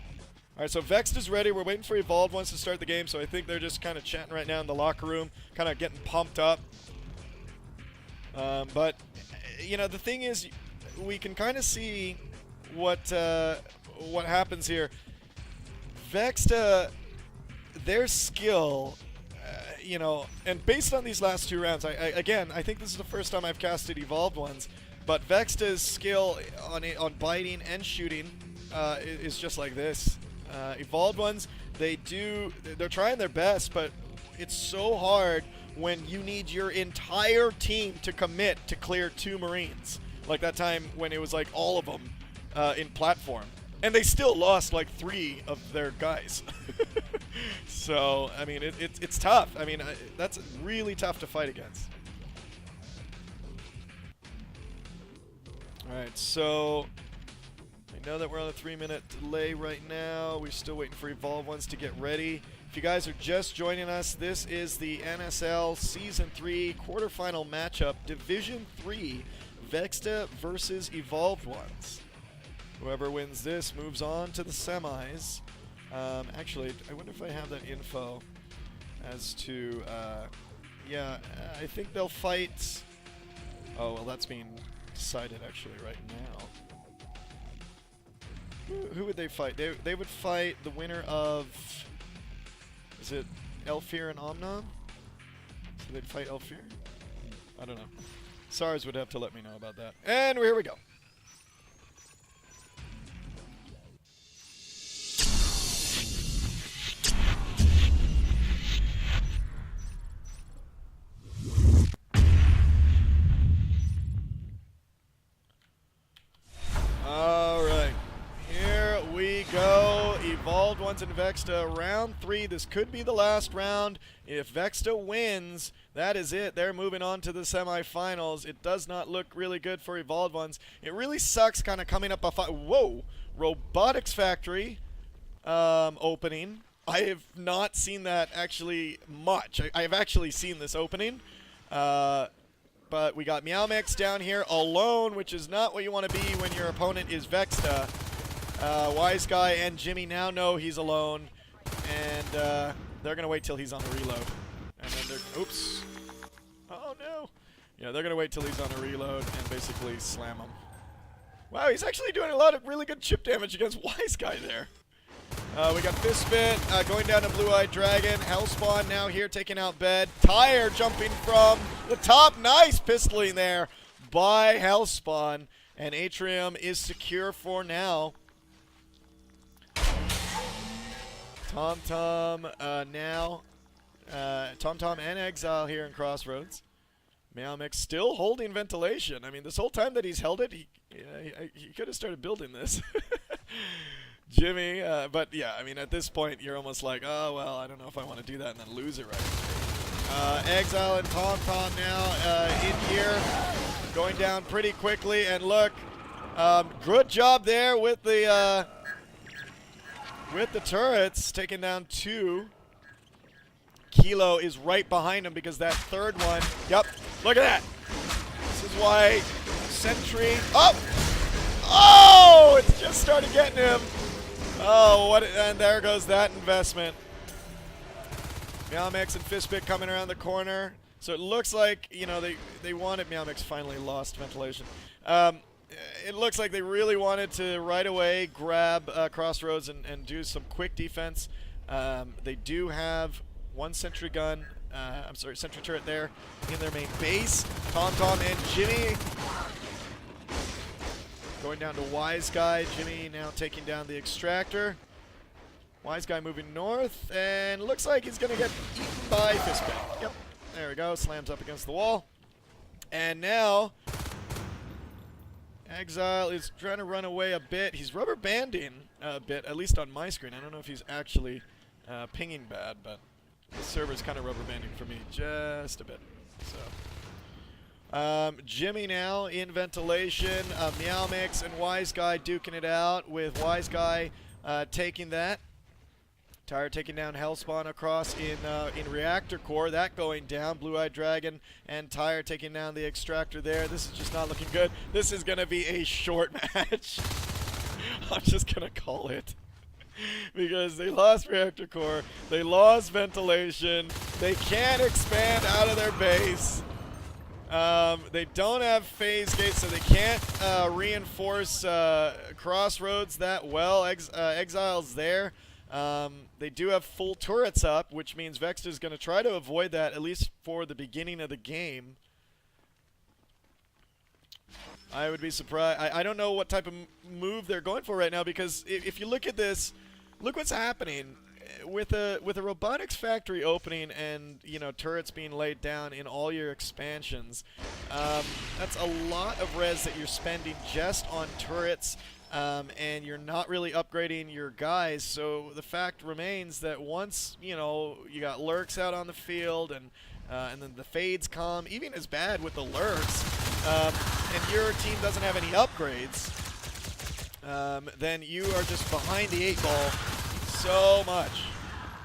Alright, so Vexta's ready. We're waiting for Evolved Ones to start the game, so I think they're just kind of chatting right now in the locker room, kind of getting pumped up. But, you know, the thing is, we can kind of see what happens here. Vexta, their skill, you know, and based on these last 2 rounds, I think this is the first time I've casted Evolved Ones, But Vexta's skill on biting and shooting is just like this. Evolved ones, they're trying their best, but it's so hard when you need your entire team to commit to clear 2 Marines. Like that time when it was like all of them in platform. And they still lost like 3 of their guys. So, I mean, it's tough. I mean, that's really tough to fight against. Alright, so I know that we're on a 3-minute delay right now. We're still waiting for Evolved Ones to get ready. If you guys are just joining us, this is the NSL Season 3 quarterfinal matchup, Division 3, Vexta versus Evolved Ones. Whoever wins this moves on to the semis. Actually, I wonder if I have that info as to, yeah, I think they'll fight. Oh, well, that's being decided actually right now. Who would they fight? They would fight the winner of, is it Elfir and Omnom? So they'd fight Elfir? I don't know. SARS would have to let me know about that. And here we go. Alright, here we go. Evolved Ones and Vexta, round 3. This could be the last round. If Vexta wins, that is it. They're moving on to the semifinals. It does not look really good for Evolved Ones. It really sucks kind of coming up a fight. Whoa! Robotics Factory opening. I have not seen that actually much. I have actually seen this opening. But we got Meowmix down here alone, which is not what you want to be when your opponent is Vexta. Wise Guy and Jimmy now know he's alone, and they're going to wait till he's on a reload. And then they're, oops. Oh no. Yeah, they're going to wait till he's on a reload and basically slam him. Wow, he's actually doing a lot of really good chip damage against Wise Guy there. We got Fistbit going down to Blue-Eyed Dragon. Hellspawn now here taking out Bed. Tire jumping from the top. Nice pistoling there by Hellspawn. And Atrium is secure for now. TomTom now. TomTom and Exile here in Crossroads. Meowmix still holding ventilation. I mean, this whole time that he's held it, he could have started building this. Jimmy, but yeah, I mean, at this point, you're almost like, oh, well, I don't know if I want to do that and then lose it right. Exile and TomTom now in here, going down pretty quickly, and look, good job there with the turrets, taking down 2. Kilo is right behind him because that third one, yep, look at that. This is why Sentry, oh, it's just started getting him. Oh, what? And there goes that investment. Meowmix and Fistbit coming around the corner. So it looks like, you know, they wanted, Meowmix finally lost ventilation. It looks like they really wanted to right away grab Crossroads and do some quick defense. They do have 1 sentry gun, sentry turret there in their main base. TomTom and Jimmy going down to Wise Guy. Jimmy now taking down the extractor. Wise Guy moving north, and looks like he's going to get eaten by Fistbit. Yep, there we go. Slams up against the wall. And now Exile is trying to run away a bit. He's rubber banding a bit, at least on my screen. I don't know if he's actually pinging bad, but the server's kind of rubber banding for me just a bit. So. Jimmy now in ventilation. Meowmix and Wise Guy duking it out, with Wise Guy taking that. Tire taking down Hellspawn across in Reactor Core. That going down. Blue-Eyed Dragon and Tire taking down the extractor there. This is just not looking good. This is going to be a short match. I'm just going to call it. Because they lost Reactor Core. They lost ventilation. They can't expand out of their base. They don't have phase gates, so they can't reinforce Crossroads that well. Exile's there. They do have full turrets up, which means Vexta's going to try to avoid that, at least for the beginning of the game. I would be surprised. I don't know what type of move they're going for right now, because if you look at this, look what's happening with a robotics factory opening and turrets being laid down in all your expansions. That's a lot of res that you're spending just on turrets, and you're not really upgrading your guys. So the fact remains that once you got lurks out on the field and then the fades come, even as bad with the lurks, and your team doesn't have any upgrades, then you are just behind the 8 ball so much.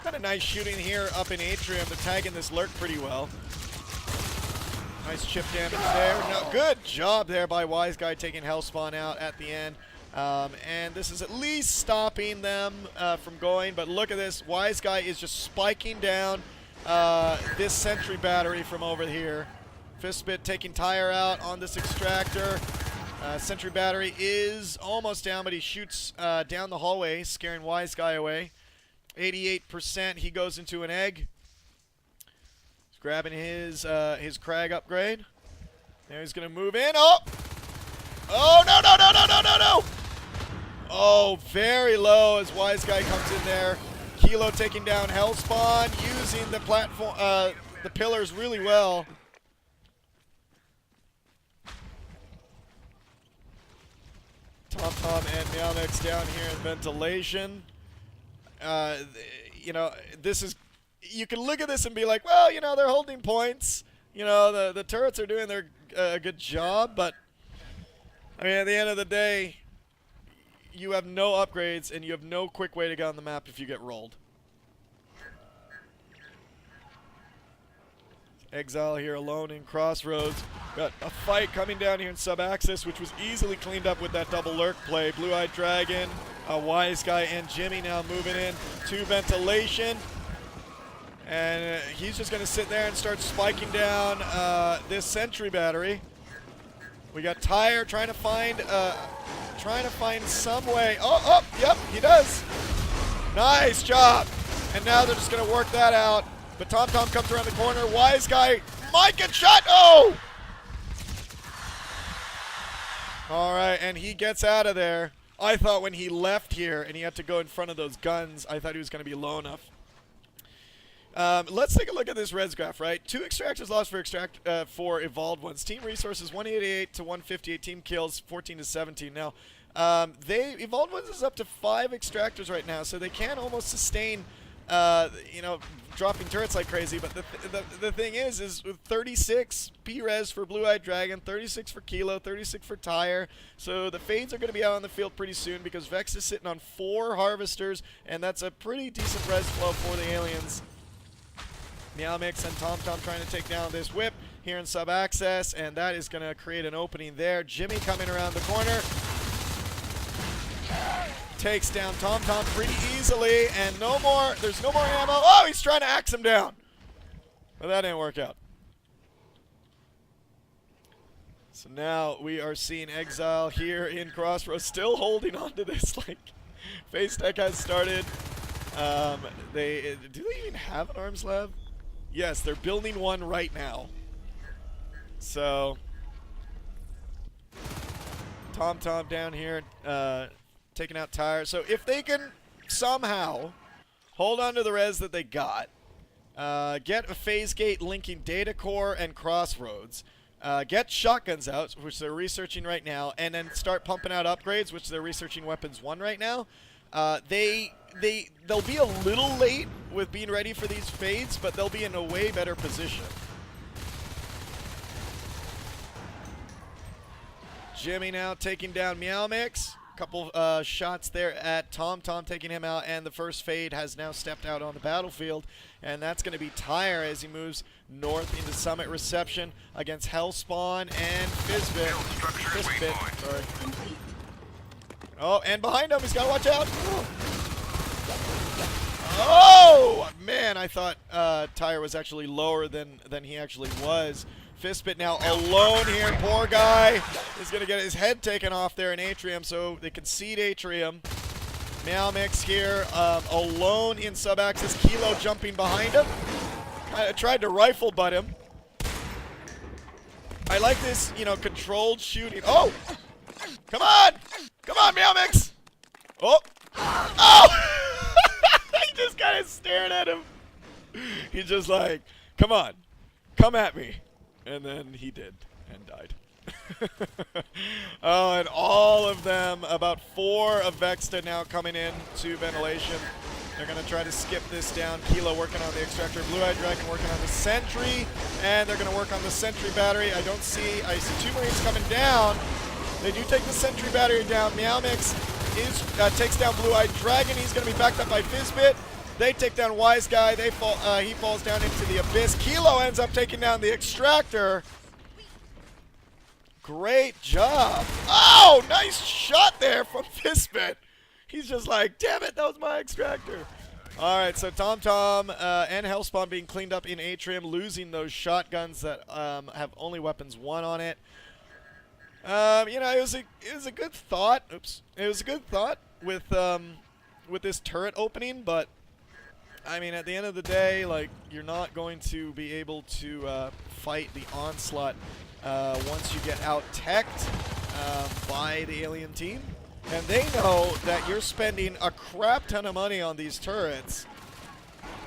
Kind of nice shooting here up in Atrium. They're tagging this lurk pretty well. Nice chip damage there. No, good job there by Wise Guy taking Hellspawn out at the end. And this is at least stopping them from going. But look at this. Wise Guy is just spiking down this sentry battery from over here. Fistbit taking Tire out on this extractor. Sentry battery is almost down, but he shoots down the hallway, scaring Wise Guy away. 88%. He goes into an egg. He's grabbing his Crag upgrade. Now he's going to move in. Oh! Oh, no, no, no, no, no, no, no! Oh, very low as Wise Guy comes in there. Kilo taking down Hellspawn, using the platform, the pillars really well. Tom and Meowmix down here in ventilation. This is, you can look at this and be like, well, they're holding points. The turrets are doing their good job, but I mean, at the end of the day, you have no upgrades and you have no quick way to get on the map if you get rolled. Exile here alone in Crossroads. Got a fight coming down here in Sub-Axis, which was easily cleaned up with that double lurk play. Blue-Eyed Dragon, Wise Guy, and Jimmy now moving in to ventilation. And he's just going to sit there and start spiking down this sentry battery. We got Tire trying to find some way. Oh, yep, he does. Nice job. And now they're just going to work that out. But Tom comes around the corner. Wise Guy might get shot. Oh! All right, and he gets out of there. I thought when he left here and he had to go in front of those guns, I thought he was going to be low enough. Let's take a look at this res graph, right? 2 extractors lost for evolved ones. Team resources 188 to 158. Team kills 14 to 17. Now, evolved ones is up to 5 extractors right now, so they can almost sustain, dropping turrets like crazy. But the thing is with 36 P-res for Blue-Eyed Dragon, 36 for Kilo, 36 for Tire. So the fades are going to be out on the field pretty soon because Vex is sitting on 4 harvesters, and that's a pretty decent res flow for the aliens. Meowmix and Tom trying to take down this whip here in Sub-Access, and that is going to create an opening there. Jimmy coming around the corner. Takes down Tom pretty easily, and there's no more ammo. Oh, he's trying to axe him down. But that didn't work out. So now we are seeing Exile here in Crossroads, still holding on to this. Like, Face Tech has started. Do they even have an arms lab? Yes, they're building one right now. So, Tom down here, taking out Tire. So if they can somehow hold on to the res that they got, get a phase gate linking Data Core and Crossroads, get shotguns out, which they're researching right now, and then start pumping out upgrades, which they're researching weapons 1 right now, they'll be a little late with being ready for these fades, but they'll be in a way better position. Jimmy now taking down Meowmix. Couple shots there at Tom taking him out, and the first fade has now stepped out on the battlefield, and that's going to be Tire as he moves north into Summit Reception against Hellspawn and Fistbit. Sorry. Oh, and behind him, he's got to watch out. Oh, man, I thought Tire was actually lower than he actually was. Fistbit now alone here. Poor guy is going to get his head taken off there in Atrium, so they concede Atrium. Meowmix here alone in Sub-Axis. Kilo jumping behind him. Tried to rifle butt him. I like this, you know, controlled shooting. Oh! Come on! Come on, Meow Mix! Oh! Oh! He just kind of stared at him. He's just like, come on. Come at me. And then he did and died. Oh, and all of them, about 4 of Vexta now coming in to ventilation. They're going to try to skip this down. Kilo working on the extractor. Blue-Eyed Dragon working on the sentry. And they're going to work on the sentry battery. I see 2 Marines coming down. They do take the sentry battery down. Meow Mix takes down Blue-Eyed Dragon. He's going to be backed up by Fizzbit. They take down Wise Guy. He falls down into the abyss. Kilo ends up taking down the extractor. Great job. Oh, nice shot there from Fizzbit. He's just like, damn it, that was my extractor. All right, so TomTom and Hellspawn being cleaned up in Atrium, losing those shotguns that have only weapons 1 on it. You know, it was a good thought. Oops, it was a good thought with this turret opening, but I mean, at the end of the day, like, you're not going to be able to fight the onslaught once you get out-teched by the alien team. And they know that you're spending a crap ton of money on these turrets.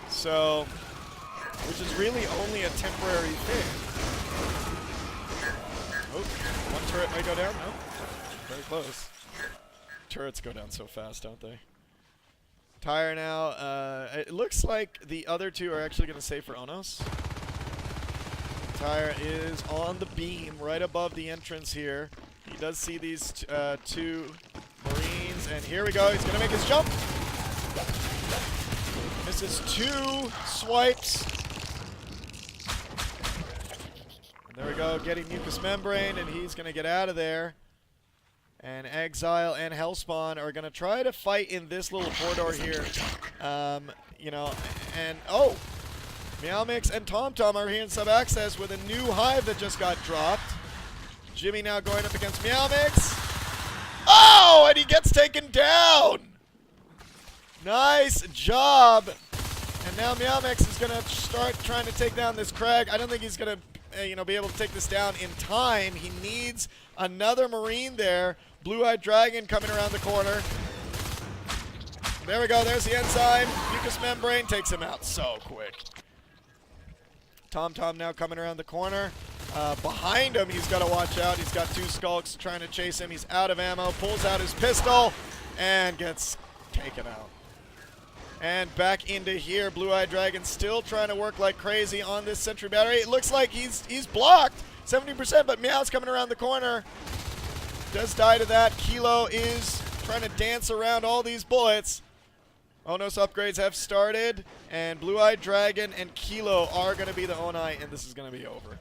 So, which is really only a temporary thing. Oh, 1 turret might go down. No, very close. Turrets go down so fast, don't they? Tire now. It looks like the other 2 are actually going to save for Onos. Tire is on the beam right above the entrance here. He does see these 2 Marines, and here we go. He's going to make his jump. Misses 2 swipes. And there we go, getting Mucous Membrane, and he's going to get out of there. And Exile and Hellspawn are going to try to fight in this little corridor here. You know, and oh! Meow Mix and TomTom are here in sub-access with a new hive that just got dropped. Jimmy now going up against Meow Mix. Oh, and he gets taken down! Nice job! And now Meow Mix is going to start trying to take down this Crag. I don't think he's going to, you know, be able to take this down in time. He needs another Marine there. Blue-Eyed Dragon coming around the corner. There we go, there's the enzyme. Mucous Membrane takes him out so quick. TomTom now coming around the corner. Behind him, he's got to watch out. He's got 2 Skulks trying to chase him. He's out of ammo, pulls out his pistol, and gets taken out. And back into here, Blue-Eyed Dragon still trying to work like crazy on this sentry battery. It looks like he's blocked, 70%, but Meow's coming around the corner. Does die to that. Kilo is trying to dance around all these bullets. Onos upgrades have started, and Blue-Eyed Dragon and Kilo are going to be the Onai, and this is going to be over.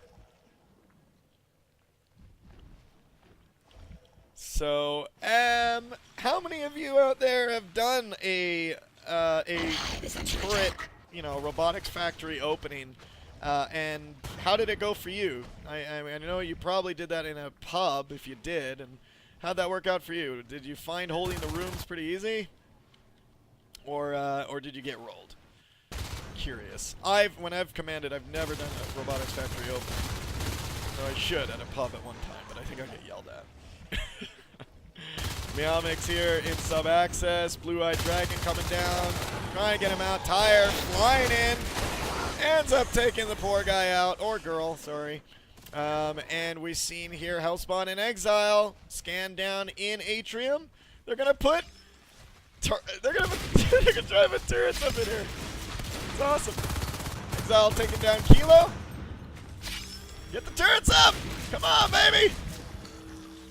So, how many of you out there have done a turret, you know, robotics factory opening, and how did it go for you? I know you probably did that in a pub, if you did, and how'd that work out for you? Did you find holding the rooms pretty easy? Or did you get rolled? Curious. When I've commanded, I've never done a robotics factory opening. So I should at a pub at one time, but I think I'll get yelled at. Meow Mix here in sub-access. Blue-Eyed Dragon coming down. Trying to get him out. Tire flying in. Ends up taking the poor guy out. Or girl, sorry. And we've seen here Hellspawn in Exile. Scan down in Atrium. They're going to put... they're going to try to put turrets up in here. It's awesome. Exile taking down Kilo. Get the turrets up! Come on, baby!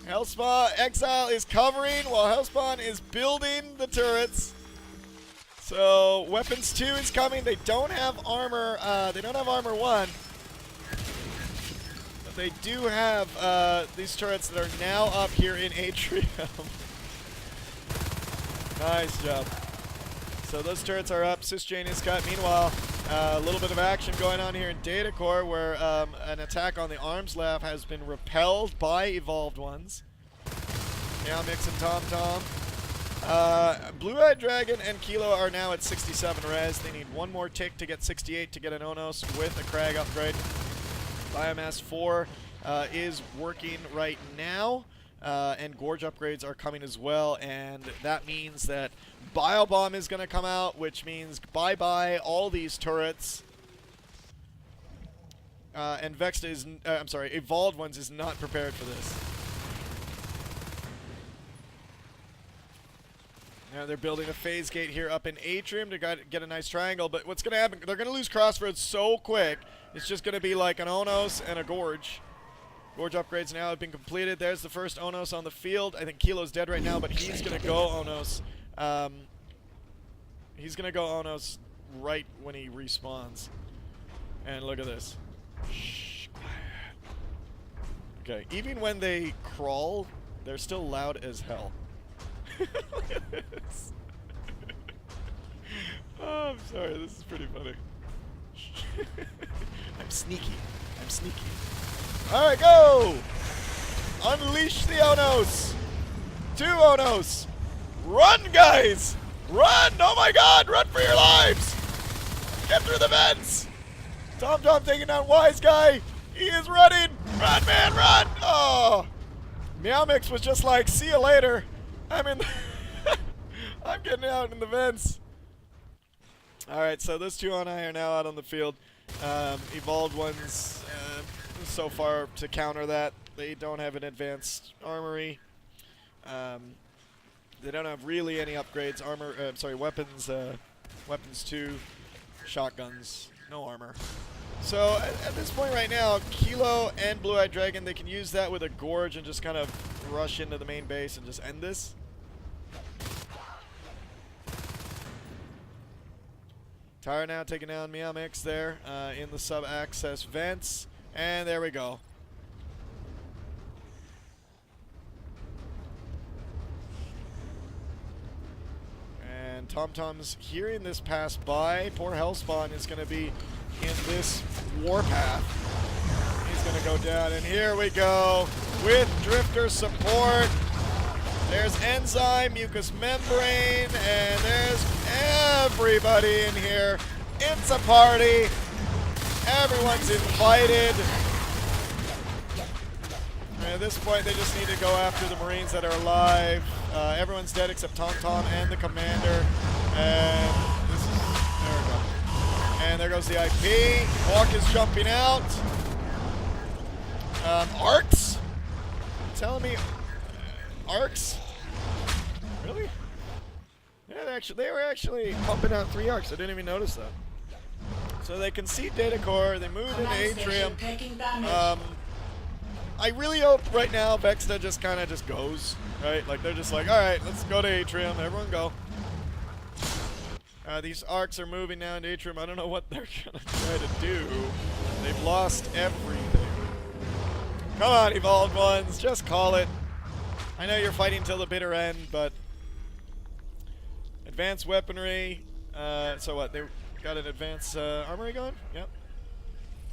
Hellspawn, Exile is covering while Hellspawn is building the turrets. So Weapons 2 is coming. They don't have armor. They don't have armor 1. But they do have these turrets that are now up here in Atrium. Nice job. So those turrets are up. Cisjane is cut. Meanwhile, a little bit of action going on here in Data Core where an attack on the arms lab has been repelled by evolved ones. Meow Mix and TomTom. Blue-Eyed Dragon and Kilo are now at 67 res. They need one more tick to get 68 to get an Onos with a Crag upgrade. Biomass 4 is working right now. And Gorge upgrades are coming as well, and that means that Biobomb is going to come out, which means bye-bye all these turrets. And Vexta is, I'm sorry, Evolved Ones is not prepared for this. Now they're building a phase gate here up in Atrium to get a nice triangle, but what's going to happen, they're going to lose Crossroads so quick, it's just going to be like an Onos and a Gorge. Gorge upgrades now have been completed. There's the first Onos on the field. I think Kilo's dead right now, but he's going to go Onos. He's going to go Onos right when he respawns. And look at this. Shh, quiet. Okay, even when they crawl, they're still loud as hell. Look at this. Oh, I'm sorry. This is pretty funny. I'm sneaky. I'm sneaky. All right, go! Unleash the Onos! 2 Onos! Run, guys! Run! Oh my god, run for your lives! Get through the vents! Tom taking down Wise Guy! He is running! Run, man, run! Oh! Meowmix was just like, see you later. I'm in the I'm getting out in the vents. Alright, so those 2 on I are now out on the field. Evolved Ones so far to counter that. They don't have an advanced armory. They don't have really any upgrades. Weapons. Weapons 2, shotguns, no armor. So at this point right now, Kilo and Blue-Eyed Dragon, they can use that with a Gorge and just kind of rush into the main base and just end this. Tyra now taking down Meowmix there in the sub-access vents. And there we go. And TomTom's hearing this pass by. Poor Hellspawn is going to be in this warpath. He's going to go down. And here we go with Drifter support. There's Enzyme, Mucous Membrane, and there's everybody in here. It's a party. Everyone's invited. And at this point, they just need to go after the Marines that are alive. Everyone's dead except TomTom and the Commander. And this is, there we go. And there goes the IP. Hawk is jumping out. Arcs? You telling me Arcs? Really? Yeah, they were actually pumping out 3 Arcs. I didn't even notice that. So they concede data core, they move into Atrium. I really hope right now Vexta just kind of just goes, right? Like they're just like, all right, let's go to Atrium, everyone go. These Arcs are moving now into Atrium. I don't know what they're gonna try to do. They've lost everything. Come on, Evolved Ones, just call it. I know you're fighting till the bitter end, but advanced weaponry. So what? They got an advanced armory going? Yep.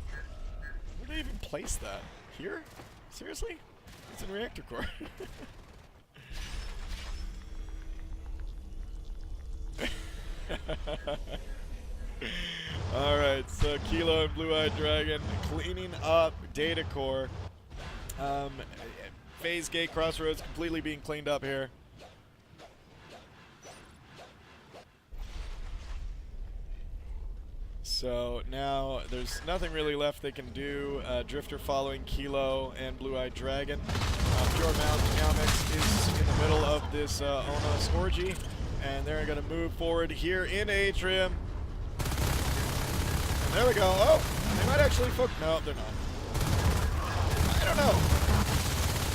Where did they even place that? Here? Seriously? It's in reactor core. Alright, so Kilo and Blue-Eyed Dragon cleaning up data core. Phase Gate Crossroads completely being cleaned up here. So now there's nothing really left they can do. Drifter following Kilo and Blue-Eyed Dragon. Pure Meowmix is in the middle of this Onos orgy, and they're going to move forward here in Atrium. And there we go. Oh, they might actually no, they're not. I don't know.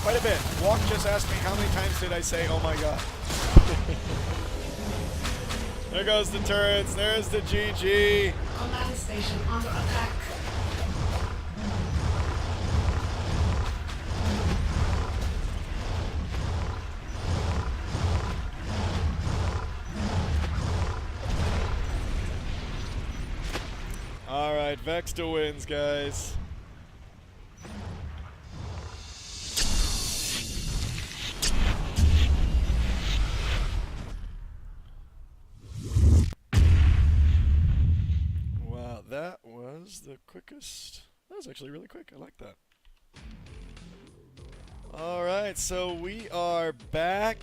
Quite a bit. Walk just asked me how many times did I say, oh my god. There goes the turrets. There's the GG. Command station under attack. All right, Vexta wins, guys. Wow, that was the quickest. That was actually really quick. I like that. All right, so we are back.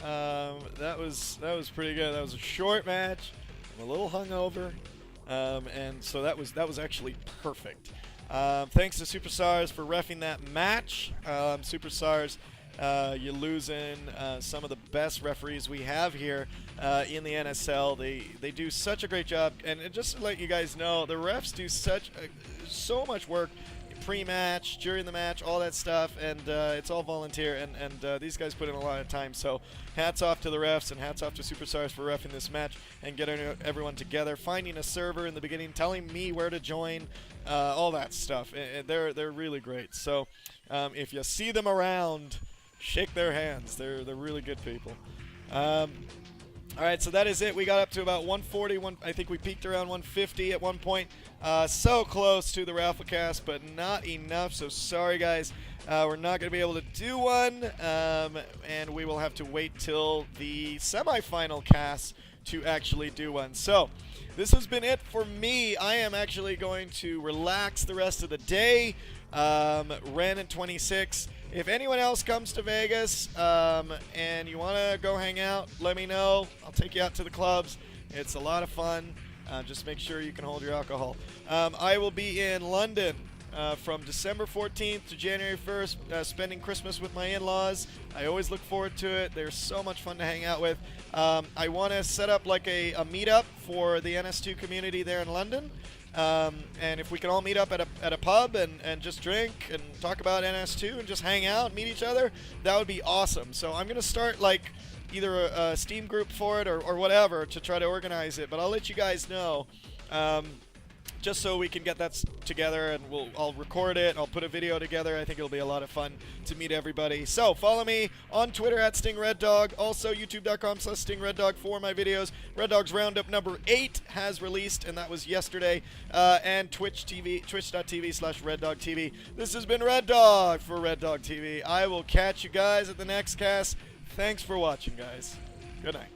That was pretty good. That was a short match. I'm a little hungover, and so that was actually perfect. Thanks to Superstars for reffing that match. Superstars, you're losing some of the best referees we have here in the NSL. They do such a great job, and just to let you guys know, the refs do so much work pre-match, during the match, all that stuff, and it's all volunteer, and these guys put in a lot of time. So hats off to the refs, and hats off to Superstars for reffing this match and getting everyone together, finding a server in the beginning, telling me where to join, all that stuff. They're really great. So if you see them around, shake their hands. They're really good people. All right, so that is it. We got up to about 140. I think we peaked around 150 at one point. So close to the raffle cast, but not enough. So sorry, guys. We're not going to be able to do one, and we will have to wait till the semifinal cast to actually do one. So this has been it for me. I am actually going to relax the rest of the day. Ren in 26. If anyone else comes to Vegas and you want to go hang out, let me know. I'll take you out to the clubs. It's a lot of fun. Just make sure you can hold your alcohol. I will be in London from December 14th to January 1st, spending Christmas with my in-laws. I always look forward to it. They're so much fun to hang out with. I want to set up like a meetup for the NS2 community there in London. And if we can all meet up at a pub and just drink and talk about NS2 and just hang out and meet each other, that would be awesome. So I'm going to start like either a Steam group for it or whatever to try to organize it. But I'll let you guys know just so we can get that together, and I'll record it. I'll put a video together. I think it'll be a lot of fun to meet everybody. So follow me on Twitter at StingRedDog. Also YouTube.com/StingRedDog for my videos. Red Dogs Roundup number 8 has released, and that was yesterday. And Twitch.tv/REDDOG.TV. This has been Red Dog for REDDOG.TV. I will catch you guys at the next cast. Thanks for watching, guys. Good night.